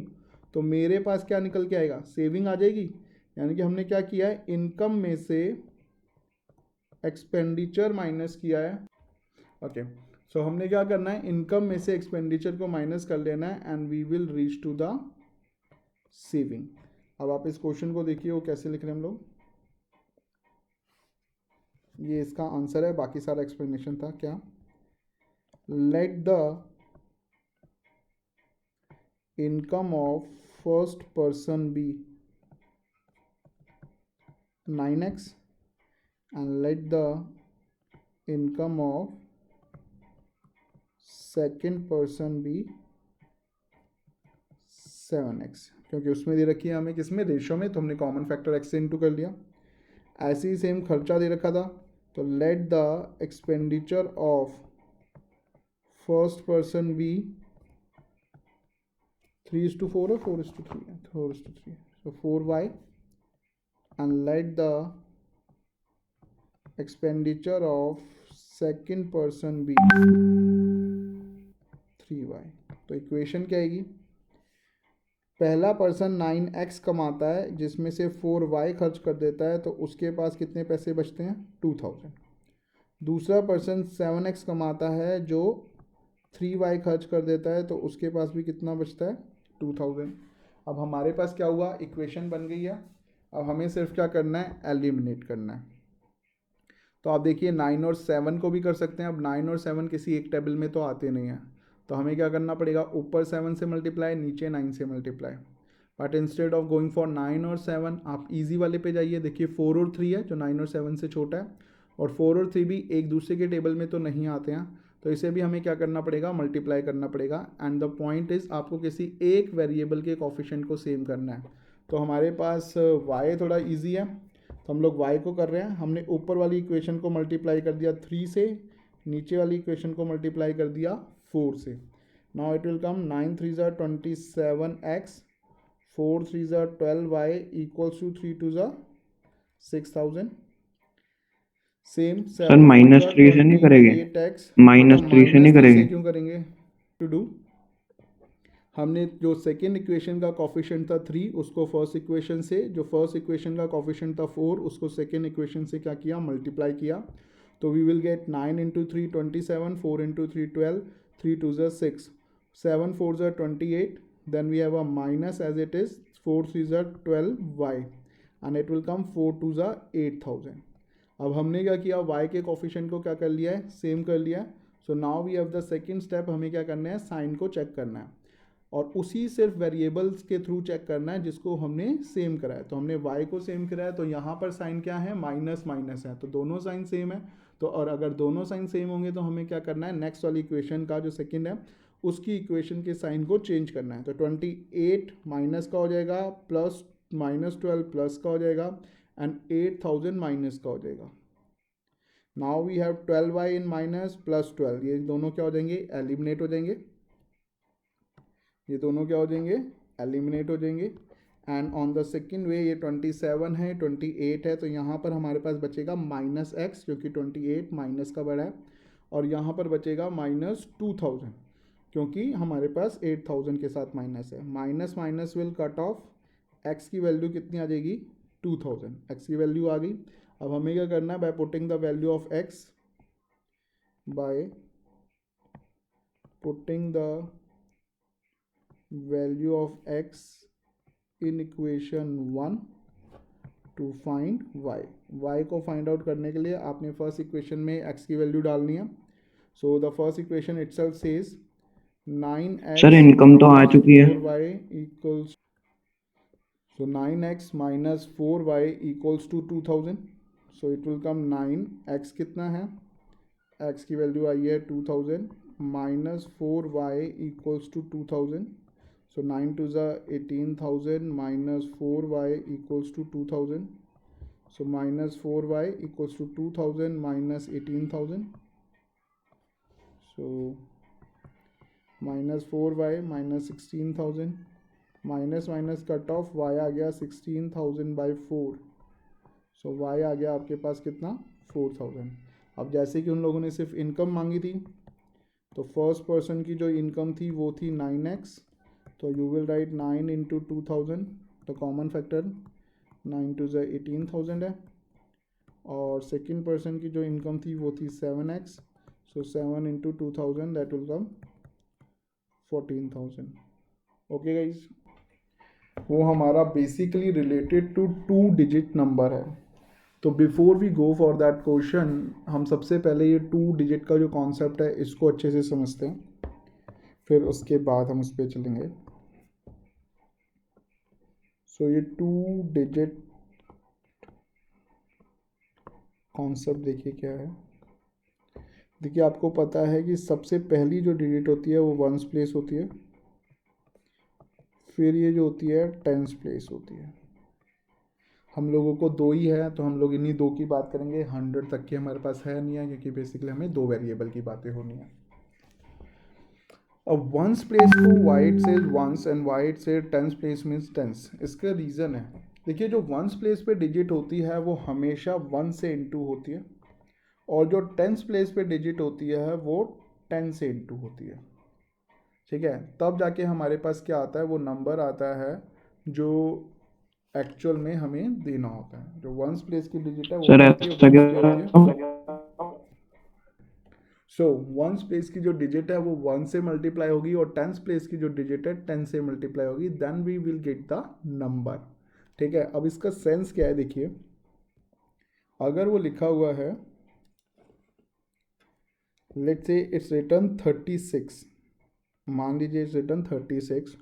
तो मेरे पास क्या निकल के आएगा, सेविंग आ जाएगी। यानी कि हमने क्या किया है, इनकम में से एक्सपेंडिचर माइनस किया है। ओके, सो हमने क्या करना है, इनकम में से एक्सपेंडिचर को माइनस कर लेना है and we will reach to the saving. अब आप इस क्वेश्चन को देखिए वो कैसे लिख रहे हैं हम लोग। ये इसका आंसर है, बाकी सारा एक्सप्लेनेशन था क्या। Let the income of first person be 9x and let the income of second person be 7x, क्योंकि उसमें दे रखी है हमें किसमें, रेशो में, तो हमने कॉमन फैक्टर x से इंटू कर लिया। ऐसे ही सेम खर्चा दे रखा था, तो let the expenditure of first person be 3:4 है, 4:3 है, 4:3, so 4y and let the expenditure of second person be 3y। तो इक्वेशन क्या आएगी, पहला पर्सन 9x कमाता है जिसमें से 4y खर्च कर देता है, तो उसके पास कितने पैसे बचते हैं, 2000। दूसरा पर्सन 7x कमाता है जो 3y खर्च कर देता है, तो उसके पास भी कितना बचता है, 2000। अब हमारे पास क्या हुआ, इक्वेशन बन गई है। अब हमें सिर्फ क्या करना है, एलिमिनेट करना है। तो आप देखिए 9 और 7 को भी कर सकते हैं। अब 9 और 7 किसी एक टेबल में तो आते नहीं हैं, तो हमें क्या करना पड़ेगा, ऊपर 7 से मल्टीप्लाई, नीचे 9 से multiply. But instead of going for 9 और 7 आप इजी वाले पे जाइए। देखिए 4 और 3 है जो 9 और 7 से छोटा है, और 4 और 3 भी एक दूसरे के टेबल में तो नहीं आते हैं, तो इसे भी हमें क्या करना पड़ेगा, मल्टीप्लाई करना पड़ेगा। एंड द पॉइंट इज़ आपको किसी एक वेरिएबल के कोफिशिएंट को सेम करना है। तो हमारे पास y थोड़ा ईजी है, तो हम लोग y को कर रहे हैं। हमने ऊपर वाली इक्वेशन को मल्टीप्लाई कर दिया 3 से, नीचे वाली इक्वेशन को मल्टीप्लाई कर दिया 4 से। नाउ इट विल कम 9 3 ज़ा 27x, 4 3 ज़ा 12y इक्वल्स टू 3 2 ज़ा 6000। सेम सर -3 से नहीं करेंगे, -3 से नहीं करेंगे, क्यों करेंगे, टू डू हमने जो सेकेंड इक्वेशन का कॉफिशिएंट था 3 उसको फर्स्ट इक्वेशन से, जो फर्स्ट इक्वेशन का कॉफिशिएंट था 4 उसको सेकेंड इक्वेशन से क्या किया, मल्टीप्लाई किया। तो वी विल गेट 9 × 3 27, 4 × 3 12, 3 2 ज़ा 6, 7 4 ज़ा 28, then we have a minus as it is 4 3 ज़ा 12y and it will come 4 2 ज़ा 8000। अब हमने क्या किया, y के कॉफिशिएंट को क्या कर लिया है, सेम कर लिया है। So now we have the second step, हमें क्या करना है, साइन को चेक करना है, और उसी सिर्फ वेरिएबल्स के थ्रू चेक करना है जिसको हमने सेम कराया। तो हमने y को सेम कराया, तो यहाँ पर साइन क्या है, माइनस माइनस है, तो दोनों साइन सेम है। तो और अगर दोनों साइन सेम होंगे तो हमें क्या करना है, नेक्स्ट वाली इक्वेशन का जो सेकंड है उसकी इक्वेशन के साइन को चेंज करना है। तो 28 माइनस का हो जाएगा, प्लस -12 प्लस का हो जाएगा, एंड 8000 माइनस का हो जाएगा। Now we have 12y in minus plus 12, ये दोनों क्या हो जाएंगे, एलिमिनेट हो जाएंगे। ये दोनों क्या हो जाएंगे, एलिमिनेट हो जाएंगे। And on the second way ये 27 है, 28 है, तो यहाँ पर हमारे पास बचेगा -x क्योंकि 28 माइनस का बड़ा है, और यहाँ पर बचेगा -2000 क्योंकि हमारे पास 8000 के साथ माइनस है। Minus minus will cut off, x की वैल्यू कितनी आ जाएगी, 2000, x की वैल्यू आ गई। अब हमें क्या करना है, by putting the value of x, by putting the value of x in equation 1 to find y को फाइंड आउट करने के लिए आपने फर्स्ट इक्वेशन में x की वैल्यू डालनी है। So the first equation itself says 9x sir income तो आ चुकी है, 4y equals, so 9x minus 4y equals to 2000। So it will come 9x कितना है, x की वैल्यू आई है 2000, minus 4y equals to 2000। So 9 2 ज़ा 18,000 minus 4y equals to 2000. So minus 4y equals to 2000 minus 18,000. So minus 4y minus 16,000, minus minus cut off y आ गया 16,000 by 4. So y आ गया आपके पास कितना, 4000। अब जैसे कि उन लोगों ने सिर्फ इनकम मांगी थी, तो फर्स्ट पर्सन की जो इनकम थी वो थी 9x, तो यू विल राइट 9 × 2000, तो कॉमन फैक्टर 9 2 ज़ा 18,000 है। और सेकंड पर्सन की जो इनकम थी वो थी 7x, So 7 into 2000, that will come 14,000. Okay guys, वो हमारा basically related to 2 digit number है. तो before we go for that question, हम सबसे पहले ये 2 डिजिट का जो कॉन्सेप्ट है इसको अच्छे से समझते हैं, फिर उसके बाद हम उस पर चलेंगे. सो ये 2 डिजिट कॉन्सेप्ट देखिए क्या है. देखिए आपको पता है कि सबसे पहली जो डिजिट होती है वो वंस प्लेस होती है, फिर ये जो होती है टेंस प्लेस होती है. हम लोगों को 2 ही है तो हम लोग इन्हीं 2 की बात करेंगे. 100 तक की हमारे पास है नहीं है, क्योंकि बेसिकली हमें 2 वेरिएबल की बातें होनी है. अब वंस प्लेस को why it says ones and why it says tens place means tens. इसका रीज़न है, देखिए जो वंस प्लेस पे डिजिट होती है वो हमेशा 1 से इनटू होती है, और जो टेंस प्लेस पे डिजिट होती है वो 10 से इनटू होती है. ठीक है, तब जाके हमारे पास क्या आता है, वो नंबर आता है जो एक्चुअल में हमें देना होता है. जो वंस प्लेस की डिजिट है वो सर क्या होती है, ऐसा वंस क्या होती क्या? है. सो वंस प्लेस की जो डिजिट है वो 1 से मल्टीप्लाई होगी, और टेंस प्लेस की जो डिजिट है 10 से मल्टीप्लाई होगी. Then we will get the number. ठीक है, अब इसका सेंस क्या है, देखिए अगर वो लिखा हुआ है, लेट्स से इट्स रिटर्न 36, मान लीजिए इट्स रिटर्न 36,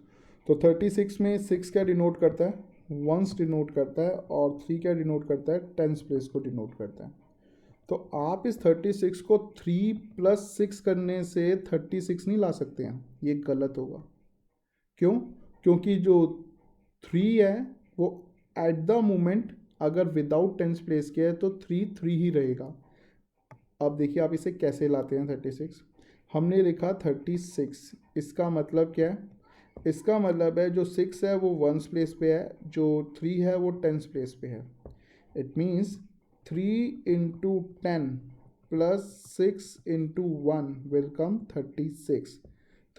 तो 36 में 6 क्या डिनोट करता है, वंस डिनोट करता है, और 3 क्या डिनोट करता है, टेंस प्लेस को डिनोट करता है. तो आप इस 36 को 3 + 6 करने से 36 नहीं ला सकते हैं, ये गलत होगा. क्यों? क्योंकि जो 3 है वो एट द मोमेंट अगर विदाउट टेंस प्लेस किया है तो 3 ही रहेगा. अब देखिए आप इसे कैसे लाते हैं. 36 हमने लिखा 36, इसका मतलब क्या है, इसका मतलब है जो 6 है वो वंस प्लेस पे है, जो 3 है वो टेंस प्लेस पे है. It means 3 into 10 plus 6 into 1 will come 36.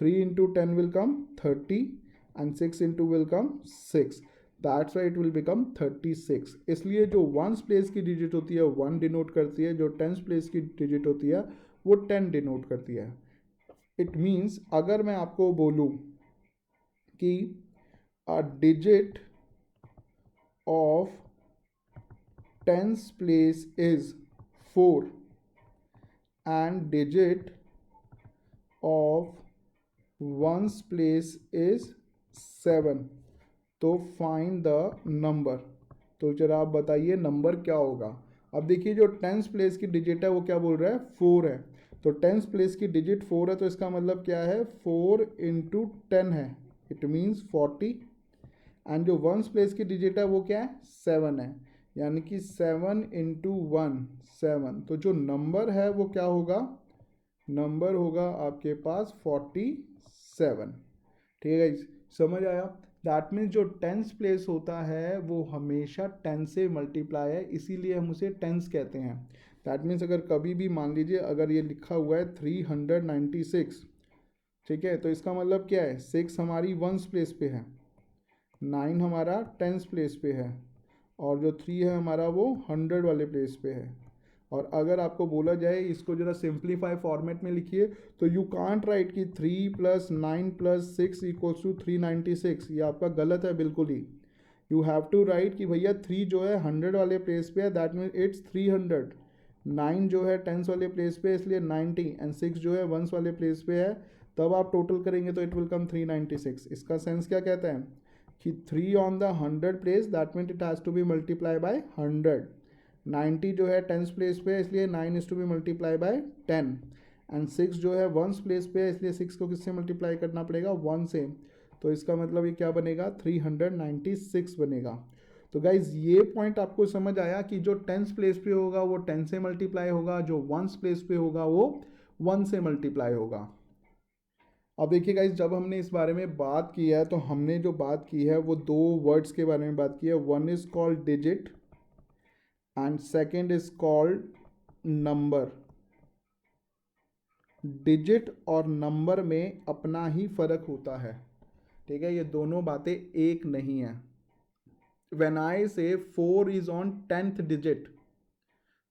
3 into 10 will come 30 and 6 into will come 6. That's why it will become 36. इसलिए जो वंस प्लेस की डिजिट होती है 1 डिनोट करती है, जो टेंस प्लेस की डिजिट होती है वो 10 डिनोट करती है. इट मीन्स अगर मैं आपको बोलूँ कि a digit of tens place is 4 and digit of ones place is 7, तो फाइंड द नंबर. तो जरा आप बताइए नंबर क्या होगा. अब देखिए जो टेंस प्लेस की डिजिट है वो क्या बोल रहा है, 4 है. तो टेंस प्लेस की डिजिट 4 है, तो इसका मतलब क्या है, 4 into 10 है, इट मीन्स 40. एंड जो वंस प्लेस की डिजिट है वो क्या है, 7 है, यानी कि 7 into 1 7. तो जो नंबर है वो क्या होगा, नंबर होगा आपके पास 47. ठीक है गाइस, समझ आया. दैट मीन्स जो टेंस प्लेस होता है वो हमेशा 10 से मल्टीप्लाई है, इसीलिए हम उसे टेंस कहते हैं. दैट मीन्स अगर कभी भी मान लीजिए अगर ये लिखा हुआ है 396, ठीक है, तो इसका मतलब क्या है, 6 हमारी वंस प्लेस पे है, 9 हमारा टेंस प्लेस पे है, और जो 3 है हमारा वो 100 वाले प्लेस पे है. और अगर आपको बोला जाए इसको ज़रा सिंप्लीफाई फॉर्मेट में लिखिए, तो यू कांट राइट कि 3 + 9 + 6 = 396. ये आपका गलत है बिल्कुल ही. यू हैव टू राइट कि भैया 3 जो है 100 वाले प्लेस पे है, दैट मीन इट्स 300. 9 जो है टेंस वाले प्लेस पे, इसलिए 90, एंड 6 जो है वंस वाले प्लेस पे है. तब आप टोटल करेंगे तो इट विल कम 396. इसका सेंस क्या कहता है कि 3 on the 100 place, that mean it has to be multiply by 100. 90 जो है टेंस प्लेस पे है, इसलिए 9 is to be multiply by 10. And 6 जो है वंस प्लेस पे है, इसलिए 6 को किससे मल्टीप्लाई करना पड़ेगा, 1 से. तो इसका मतलब ये क्या बनेगा, 396 बनेगा. तो गाइज ये पॉइंट आपको समझ आया कि जो टेंस प्लेस पे होगा वो 10 से मल्टीप्लाई होगा, जो वंस प्लेस पे होगा वो 1 से मल्टीप्लाई होगा. अब देखिए गाइज जब हमने इस बारे में बात की है तो हमने जो बात की है वो 2 वर्ड्स के बारे में बात की है. One is called digit and second is called number. Digit और नंबर में अपना ही फर्क होता है. ठीक है, ये दोनों बातें एक नहीं है. व्हेन आई से 4 is on 10th digit,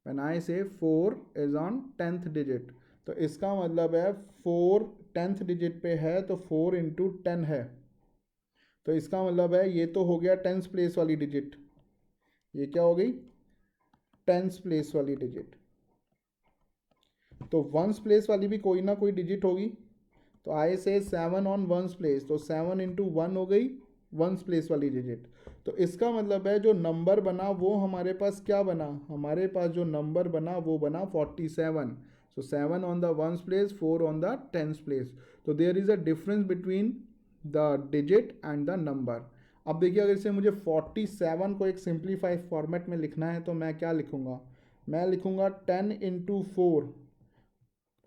when I से 4 इज ऑन 10th डिजिट, तो इसका मतलब है 4 10th डिजिट पे है तो 4 इंटू 10 है, तो इसका मतलब है ये तो हो गया 10th प्लेस वाली डिजिट, ये क्या हो गई 10th प्लेस वाली डिजिट। तो 1st प्लेस वाली भी कोई ना कोई डिजिट होगी, तो आई से 7 ऑन 1st प्लेस, तो 7 इंटू 1 हो गई 1st प्लेस वाली डिजिट। तो इसका मतलब है जो नंबर बना वो हमारे पास क्या बना, हमारे पास जो नंबर बना वो बना 47। So 7 on the 1st place, 4 on the 10th place. तो there is a difference between the digit and the number. अब देखिए अगर इसे मुझे 47 को एक सिंप्लीफाइड फॉर्मेट में लिखना है तो मैं क्या लिखूंगा, मैं लिखूंगा 10 into 4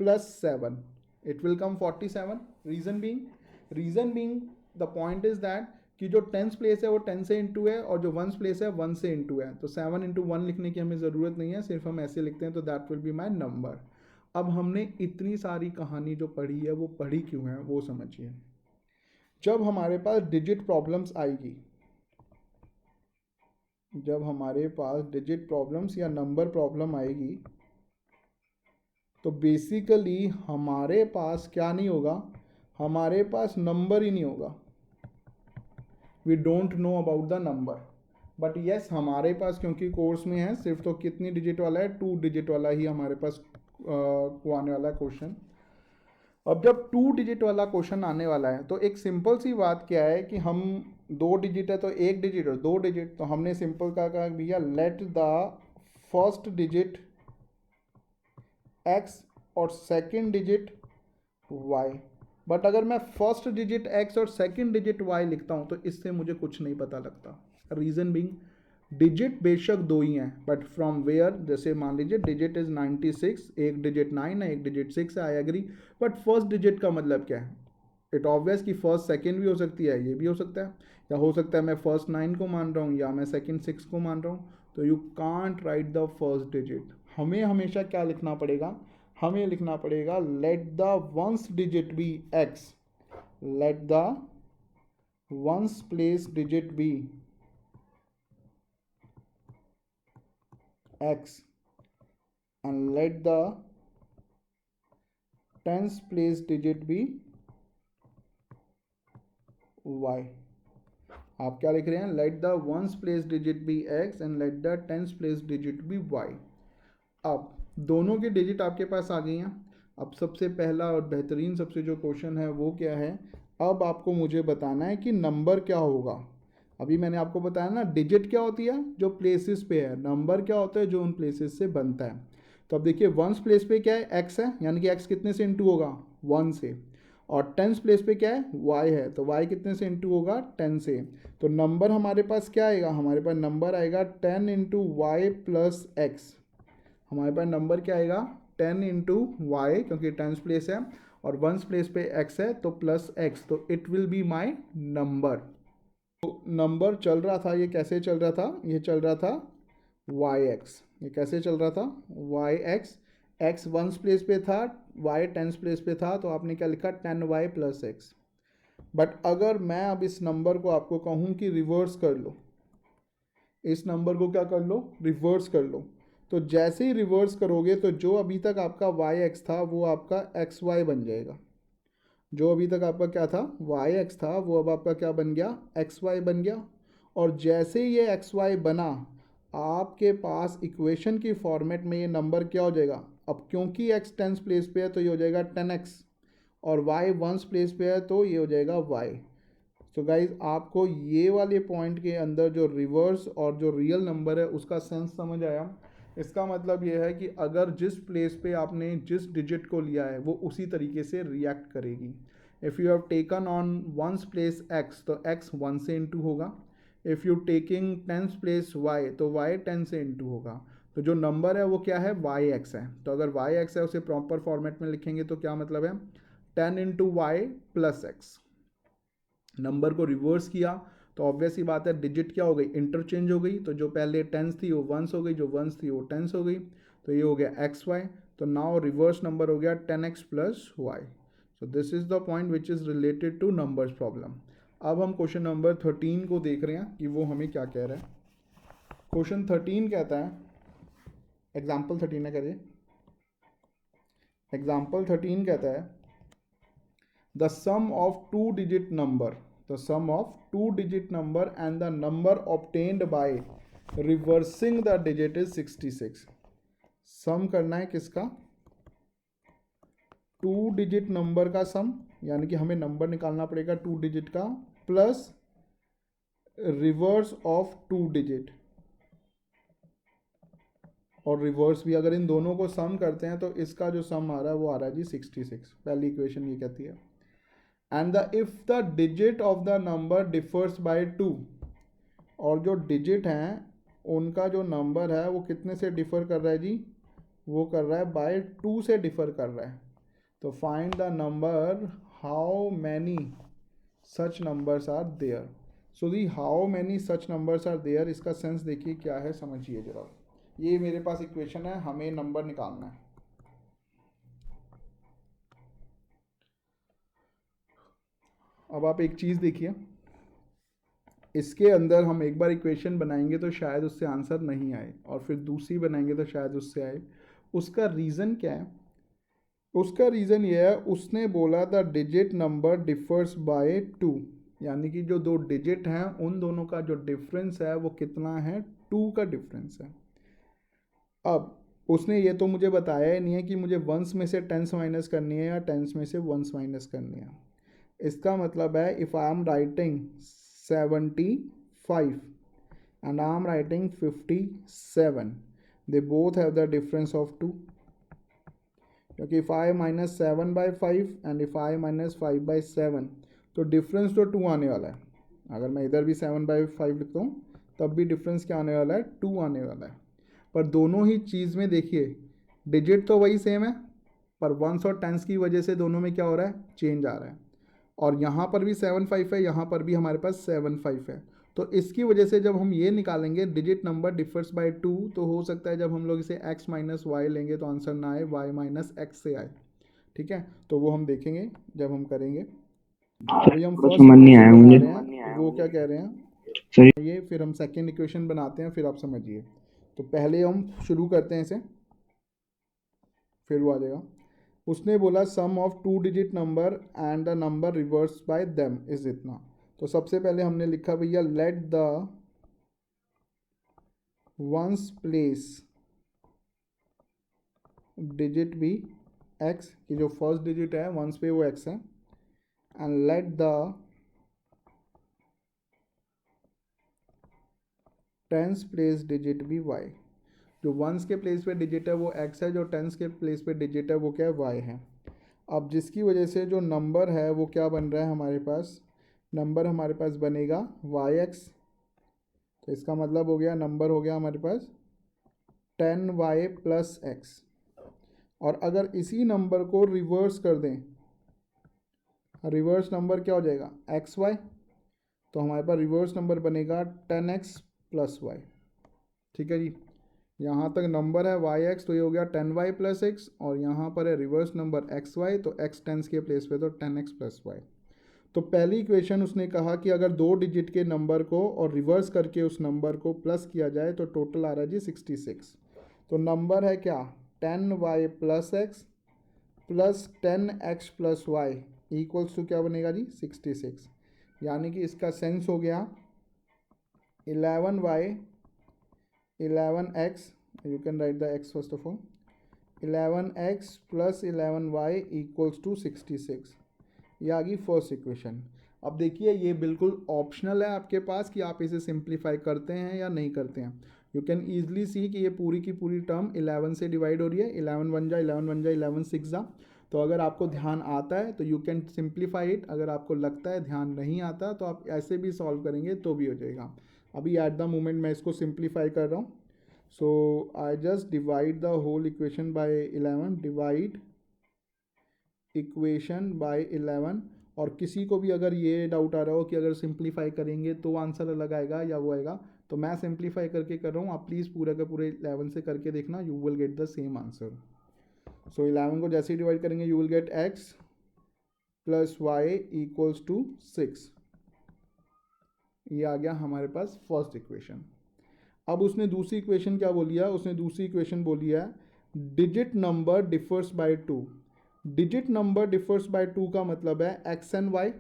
plus 7, it will come 47। Reason being the point is that कि जो 10th प्लेस है वो 10 से इंटू है और जो 1st प्लेस है 1 से इंटू है, तो 7 इंटू 1 लिखने की हमें ज़रूरत नहीं है, सिर्फ हम ऐसे लिखते हैं, तो that will be my number. अब हमने इतनी सारी कहानी जो पढ़ी है वो पढ़ी क्यों है वो समझिए। जब हमारे पास डिजिट प्रॉब्लम्स आएगी, जब हमारे पास डिजिट प्रॉब्लम्स या नंबर प्रॉब्लम आएगी, तो बेसिकली हमारे पास क्या नहीं होगा, हमारे पास नंबर ही नहीं होगा, we don't know about the number. But yes हमारे पास क्योंकि कोर्स में है सिर्फ, तो कितनी डिजिट वाला है 2 डिजिट वाला ही हमारे पास को आने वाला क्वेश्चन। अब जब 2 डिजिट वाला क्वेश्चन आने वाला है तो एक सिंपल सी बात क्या है कि हम 2 डिजिट है तो 1 डिजिट और 2 डिजिट, तो हमने सिंपल कहा भैया let the first digit x और सेकंड डिजिट y। बट अगर मैं फर्स्ट डिजिट x और सेकंड डिजिट y लिखता हूं तो इससे मुझे कुछ नहीं पता लगता। रीज़न बीइंग डिजिट बेशक 2 ही हैं बट फ्रॉम वेयर, जैसे मान लीजिए डिजिट इज 96, एक डिजिट 9 है एक डिजिट 6 है, I agree, but first digit का मतलब क्या है, इट ऑब्वियस कि फर्स्ट सेकंड भी हो सकती है, ये भी हो सकता है, या हो सकता है मैं फर्स्ट 9 को मान रहा हूँ या मैं सेकंड 6 को मान रहा हूँ, तो you can't write the first digit. हमें हमेशा क्या लिखना पड़ेगा, हमें लिखना पड़ेगा let the ones digit be x, let the ones place digit be x and let the tens place digit be y। आप क्या लिख रहे हैं, let the ones place digit be x and let the tens place digit be y। अब दोनों की डिजिट आपके पास आ गई हैं। अब सबसे पहला और बेहतरीन सबसे जो क्वेश्चन है वो क्या है, अब आपको मुझे बताना है कि नंबर क्या होगा। अभी मैंने आपको बताया ना डिजिट क्या होती है जो प्लेसेस पे है, नंबर क्या होता है जो उन प्लेसेस से बनता है। तो अब देखिए वंस प्लेस पे क्या है x है, यानी कि x कितने से इंटू होगा 1 से, और टेंस प्लेस पे क्या है y है, तो y कितने से इंटू होगा 10 से। तो नंबर हमारे पास क्या आएगा, हमारे पास नंबर आएगा 10 इंटू वाई प्लस एक्स। हमारे पास नंबर क्या आएगा 10 इंटू वाई, क्योंकि टेंस प्लेस है और वंस प्लेस पे x है तो प्लस x, तो it will be my number. तो नंबर चल रहा था, ये कैसे चल रहा था, ये चल रहा था yx, ये कैसे चल रहा था yx, x वंस प्लेस पे था y टेंस प्लेस पे था, तो आपने क्या लिखा 10y प्लस एक्स। बट अगर मैं अब इस नंबर को आपको कहूँ कि रिवर्स कर लो, इस नंबर को क्या कर लो रिवर्स कर लो, तो जैसे ही रिवर्स करोगे तो जो अभी तक आपका yx था वो आपका xy बन जाएगा। जो अभी तक आपका क्या था yx था वो अब आपका क्या बन गया xy बन गया। और जैसे ये xy बना आपके पास इक्वेशन की फॉर्मेट में ये नंबर क्या हो जाएगा, अब क्योंकि x टेंस प्लेस पे है तो ये हो जाएगा 10x, और y वंस प्लेस पे है तो ये हो जाएगा y। तो गाइज आपको ये वाले पॉइंट के अंदर जो रिवर्स और जो रियल नंबर है उसका सेंस समझ आया। इसका मतलब ये है कि अगर जिस प्लेस पे आपने जिस डिजिट को लिया है वो उसी तरीके से रिएक्ट करेगी। If you have taken on ones place x तो x 1 से इंटू होगा, if you taking tens place y तो y 10 से इंटू होगा। तो जो नंबर है वो क्या है yx है, तो अगर yx है उसे प्रॉपर फॉर्मेट में लिखेंगे तो क्या मतलब है 10 into y plus x. Number को रिवर्स किया तो ऑब्वियस ही बात है डिजिट क्या हो गई इंटरचेंज हो गई, तो जो पहले टेंस थी वो वंस हो गई, जो वंस थी वो टेंस हो गई, तो ये हो गया एक्स वाई। तो नाउ रिवर्स नंबर हो गया 10x plus y. So this is the point which is related to numbers problem. अब हम क्वेश्चन नंबर 13 को देख रहे हैं कि वो हमें क्या कह रहा है। क्वेश्चन 13 कहता है, एग्जाम्पल 13 है करिए, एग्जाम्पल 13 कहता है the sum of two digit number, the sum of two digit number and the number obtained by reversing the digit is 66। Sum करना है किसका? टू डिजिट नंबर का सम, यानी कि हमें नंबर निकालना पड़ेगा टू डिजिट का, plus reverse of two digit, और रिवर्स भी। अगर इन दोनों को सम करते हैं तो इसका जो सम आ रहा है वो आ रहा है जी 66। पहली इक्वेशन ये कहती है and the if the digit of the number differs by 2, और जो डिजिट हैं उनका जो नंबर है वो कितने से डिफर कर रहा है जी? वो कर रहा है बाय 2 से डिफर कर रहा है। तो find the number how many such numbers are there. So the how many such numbers are there, इसका सेंस देखिए क्या है, समझिए जरा। ये मेरे पास इक्वेशन है, हमें नंबर निकालना है। अब आप एक चीज़ देखिए, इसके अंदर हम एक बार इक्वेशन बनाएंगे तो शायद उससे आंसर नहीं आए, और फिर दूसरी बनाएंगे तो शायद उससे आए। उसका रीज़न क्या है? उसका रीज़न ये है, उसने बोला the digit number differs by 2, यानी कि जो दो डिजिट हैं उन दोनों का जो डिफरेंस है वो कितना है? 2 का डिफरेंस है। अब उसने ये तो मुझे बताया ही नहीं है कि मुझे वंस में से टेंस माइनस करनी है या टेंस में से वंस माइनस करनी है। इसका मतलब है if I am writing 75 and I am writing 57, they both have the difference of 2, क्योंकि if I minus 7/5 and if I minus 5/7, तो डिफरेंस तो 2 आने वाला है। अगर मैं इधर भी 7/5 लिखता हूँ तब भी डिफरेंस क्या आने वाला है? 2 आने वाला है। पर दोनों ही चीज़ में देखिए डिजिट तो वही सेम है, पर वंस और टेंस की वजह से दोनों में क्या हो रहा है? चेंज आ रहा है। और यहाँ पर भी 7/5 है, यहाँ पर भी हमारे पास 7/5 है। तो इसकी वजह से जब हम ये निकालेंगे डिजिट नंबर डिफर्स बाय 2, तो हो सकता है जब हम लोग इसे x माइनस वाई लेंगे तो आंसर ना आए, y माइनस एक्स से आए। ठीक है, तो वो हम देखेंगे जब हम करेंगे। अभी हम फर्स्ट समझ नहीं इक्वेशन आया बना मुझे रहे हैं, वो क्या कह रहे हैं सर। ये, फिर हम सेकेंड इक्वेशन बनाते हैं, फिर आप समझिए। तो पहले हम शुरू करते हैं इसे, फिर वो आ जाएगा। उसने बोला sum of two digit number and the number reverse by them is इतना। तो सबसे पहले हमने लिखा भैया let the ones place digit be x, की जो फर्स्ट डिजिट है वंस पे वो x है, and let the tens place digit be y। जो वंस के प्लेस पे डिजिट है वो x है, जो टेंस के प्लेस पे डिजिट है वो क्या है? y है। अब जिसकी वजह से जो नंबर है वो क्या बन रहा है हमारे पास? नंबर हमारे पास बनेगा yx। तो इसका मतलब हो गया नंबर हो गया हमारे पास 10y प्लस x। और अगर इसी नंबर को रिवर्स कर दें, रिवर्स नंबर क्या हो जाएगा? xy। तो हमारे पास रिवर्स नंबर बनेगा 10x प्लस y। ठीक है जी, यहाँ तक नंबर है yx, तो ये हो गया 10y प्लस x, और यहाँ पर है रिवर्स नंबर xy, तो x टेंस के प्लेस पे तो 10x प्लस y। तो पहली इक्वेशन उसने कहा कि अगर दो डिजिट के नंबर को और रिवर्स करके उस नंबर को प्लस किया जाए तो टोटल आ रहा है जी 66। तो नंबर है क्या? 10y plus x plus 10x plus y equals to क्या बनेगा जी? 66। यानी कि इसका सेंस हो गया 11y 11x, you can write the x first of all, 11x plus 11y equals to 66। ये आ गई फर्स्ट इक्वेशन। अब देखिए ये बिल्कुल ऑप्शनल है आपके पास कि आप इसे सिंप्लीफाई करते हैं या नहीं करते हैं। यू कैन ईजिली सी कि ये पूरी की पूरी टर्म 11 से डिवाइड हो रही है, 11 1 जा 11 1 जा 11 6 जा। तो अगर आपको ध्यान आता है तो यू कैन सिंप्लीफाई इट, अगर आपको लगता है ध्यान नहीं आता तो आप ऐसे भी सॉल्व करेंगे तो भी हो जाएगा। अभी एट द मोमेंट मैं इसको सिंप्लीफाई कर रहा हूँ। So I just divide the whole equation by 11, divide equation by 11। और किसी को भी अगर ये डाउट आ रहा हो कि अगर सिंप्लीफाई करेंगे तो आंसर अलग आएगा या वो आएगा, तो मैं सिंप्लीफाई करके कर रहा हूँ, आप प्लीज़ पूरा का पूरे 11 से करके देखना, you will get the same answer. So 11 को जैसे ही डिवाइड करेंगे you will get x plus y equals to 6। ये आ गया हमारे पास फर्स्ट इक्वेशन। अब उसने दूसरी इक्वेशन क्या बोली है? उसने दूसरी इक्वेशन बोली है digit number differs by 2। Digit number differs by 2 का मतलब है एक्स एंड वाई।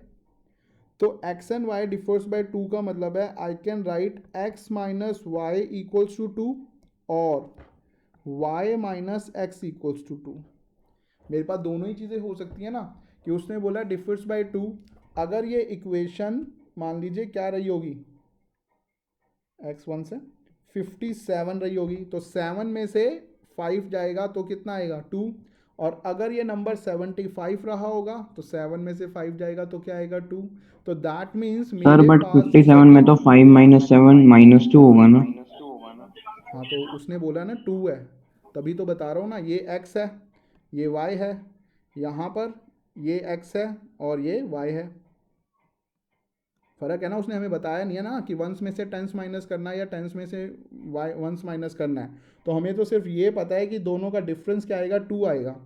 तो x and y differs by 2 का मतलब है I can write x minus y equals to 2 और y minus x equals to 2। मेरे पास दोनों ही चीज़ें हो सकती हैं ना, कि उसने बोला डिफर्स बाय 2, अगर ये इक्वेशन मान लीजिए क्या रही होगी, x1 से 57 रही होगी, तो 7 में से 5 जाएगा तो कितना आएगा 2। और अगर ये नंबर 75 रहा होगा तो 7 में से 5 जाएगा तो क्या आएगा 2। तो दैट मीन्स सर मेरे बट पास जो 57 में तो सेकंड, 5 माइनस 7 -2 होगा ना। हाँ तो उसने बोला ना 2 है, तभी तो बता रहा हूँ ना, ये x है, ये y है, यहाँ पर ये x है और ये y है। फ़र्क है ना, उसने हमें बताया नहीं है ना कि वंस में से टेंस माइनस करना है या टेंस में से वाई वंस माइनस करना है। तो हमें तो सिर्फ ये पता है कि दोनों का डिफरेंस क्या आएगा, 2 आएगा।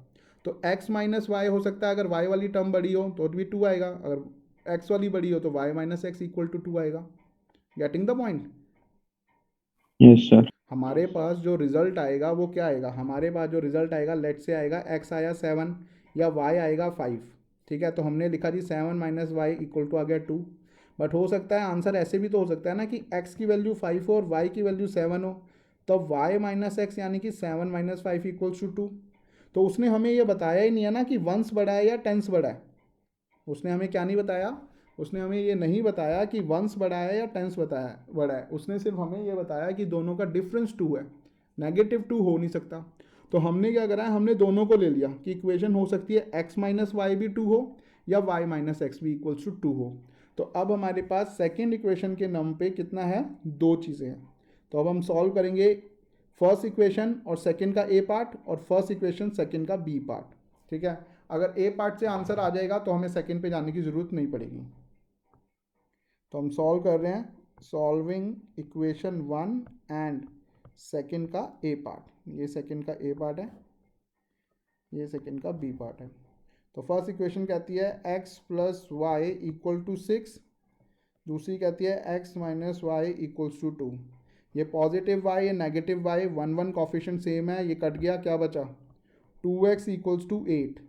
तो x माइनस वाई हो सकता है, अगर y वाली टर्म बड़ी हो तो भी 2 आएगा, अगर x वाली बड़ी हो तो y minus x equal to 2 आएगा। Getting the point. Yes sir. हमारे पास जो रिजल्ट आएगा वो क्या आएगा, हमारे पास जो रिजल्ट आएगा, लेट से आएगा x आया 7 या y आएगा 5। ठीक है, तो हमने लिखा जी 7 माइनस वाई इक्वल टू आ गया 2। बट हो सकता है आंसर ऐसे भी तो हो सकता है ना कि x की वैल्यू 5 हो और y की वैल्यू 7 हो, तब y माइनस एक्स यानी कि 7 माइनस 5 इक्वल्स टू 2। तो उसने हमें ये बताया ही नहीं है ना कि वंस बड़ा है या टेंस बड़ा है। उसने हमें क्या नहीं बताया, उसने हमें ये नहीं बताया कि वंस बड़ा है या टेंस बताया बड़ा है, उसने सिर्फ हमें ये बताया कि दोनों का डिफरेंस 2 है, -2 हो नहीं सकता। तो हमने क्या करा है, हमने दोनों को ले लिया कि इक्वेशन हो सकती है x माइनस वाई भी 2 हो या y माइनस एक्स भी इक्वल्स टू 2 हो। तो अब हमारे पास सेकेंड इक्वेशन के नम पे कितना है, 2 चीज़ें हैं। तो अब हम सॉल्व करेंगे फर्स्ट इक्वेशन और सेकेंड का ए पार्ट और फर्स्ट इक्वेशन सेकेंड का बी पार्ट। ठीक है, अगर ए पार्ट से आंसर आ जाएगा तो हमें सेकेंड पे जाने की ज़रूरत नहीं पड़ेगी। तो हम सॉल्व कर रहे हैं, सॉल्विंग इक्वेशन 1 एंड सेकेंड का ए पार्ट। ये सेकेंड का ए पार्ट है, ये सेकेंड का बी पार्ट है। तो फर्स्ट इक्वेशन कहती है x plus y equal to 6, दूसरी कहती है x minus y equals to 2। ये पॉजिटिव y, ये नेगेटिव y, 1 1 कॉफिशिएंट सेम है, ये कट गया, क्या बचा 2x इक्वल्स टू 8।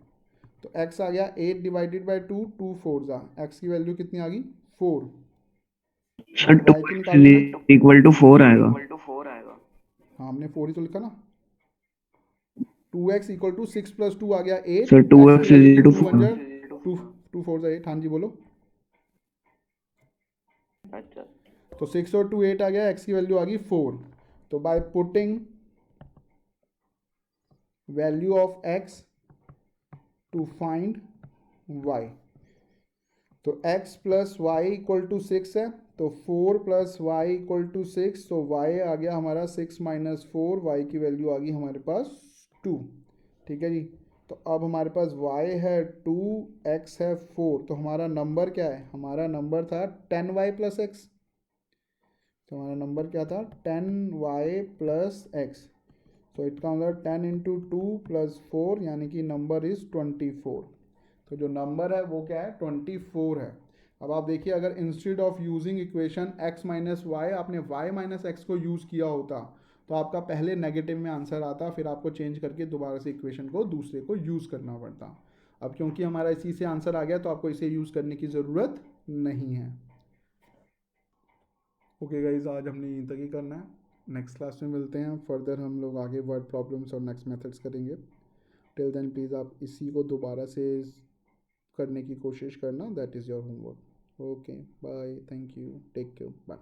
तो x आ गया 8 डिवाइडेड बाई 2, 2 4 जा, x की वैल्यू कितनी आ गई 4। सर y की 2x निकालनी है, इक्वल टू 4 आएगा। हाँ हमने 4 ही तो लिखा ना। 2x इक्वल टू 6 प्लस 2 आ गया 8, सर x की 2x वैल्यू इक्वल टू 2 1 जा 4। 2, 2 4 जा 8। हाँ जी बोलो। तो 6 और 2 8 आ गया, x की वैल्यू आ गई 4। तो by putting value of x to find y, तो x plus y equal to 6 है, तो 4 प्लस वाई इक्वल टू 6, तो y आ गया हमारा 6 माइनस 4, y की वैल्यू आ गई हमारे पास 2। ठीक है जी, तो अब हमारे पास y है 2, x है 4, तो हमारा नंबर क्या है, हमारा नंबर था 10y प्लस एक्स। तो हमारा नंबर क्या था 10y प्लस एक्स। तो इसका मतलब 10 इंटू 2 प्लस 4 यानी कि नंबर इज़ 24। तो जो नंबर है वो क्या है 24 है। अब आप देखिए, अगर instead of using equation x minus y आपने y माइनस एक्स को यूज़ किया होता तो आपका पहले नेगेटिव में आंसर आता, फिर आपको चेंज करके दोबारा से इक्वेशन को दूसरे को यूज़ करना पड़ता। अब क्योंकि हमारा इसी से आंसर आ गया तो आपको इसे यूज़ करने की ज़रूरत नहीं है। ओके गाइज, आज हमने यहीं तक ही करना है, नेक्स्ट क्लास में मिलते हैं। फर्दर हम लोग आगे वर्ड प्रॉब्लम्स और नेक्स्ट मेथड्स करेंगे। टिल देन प्लीज़ आप इसी को दोबारा से करने की कोशिश करना, that is your homework. Okay bye, thank you, take care, bye.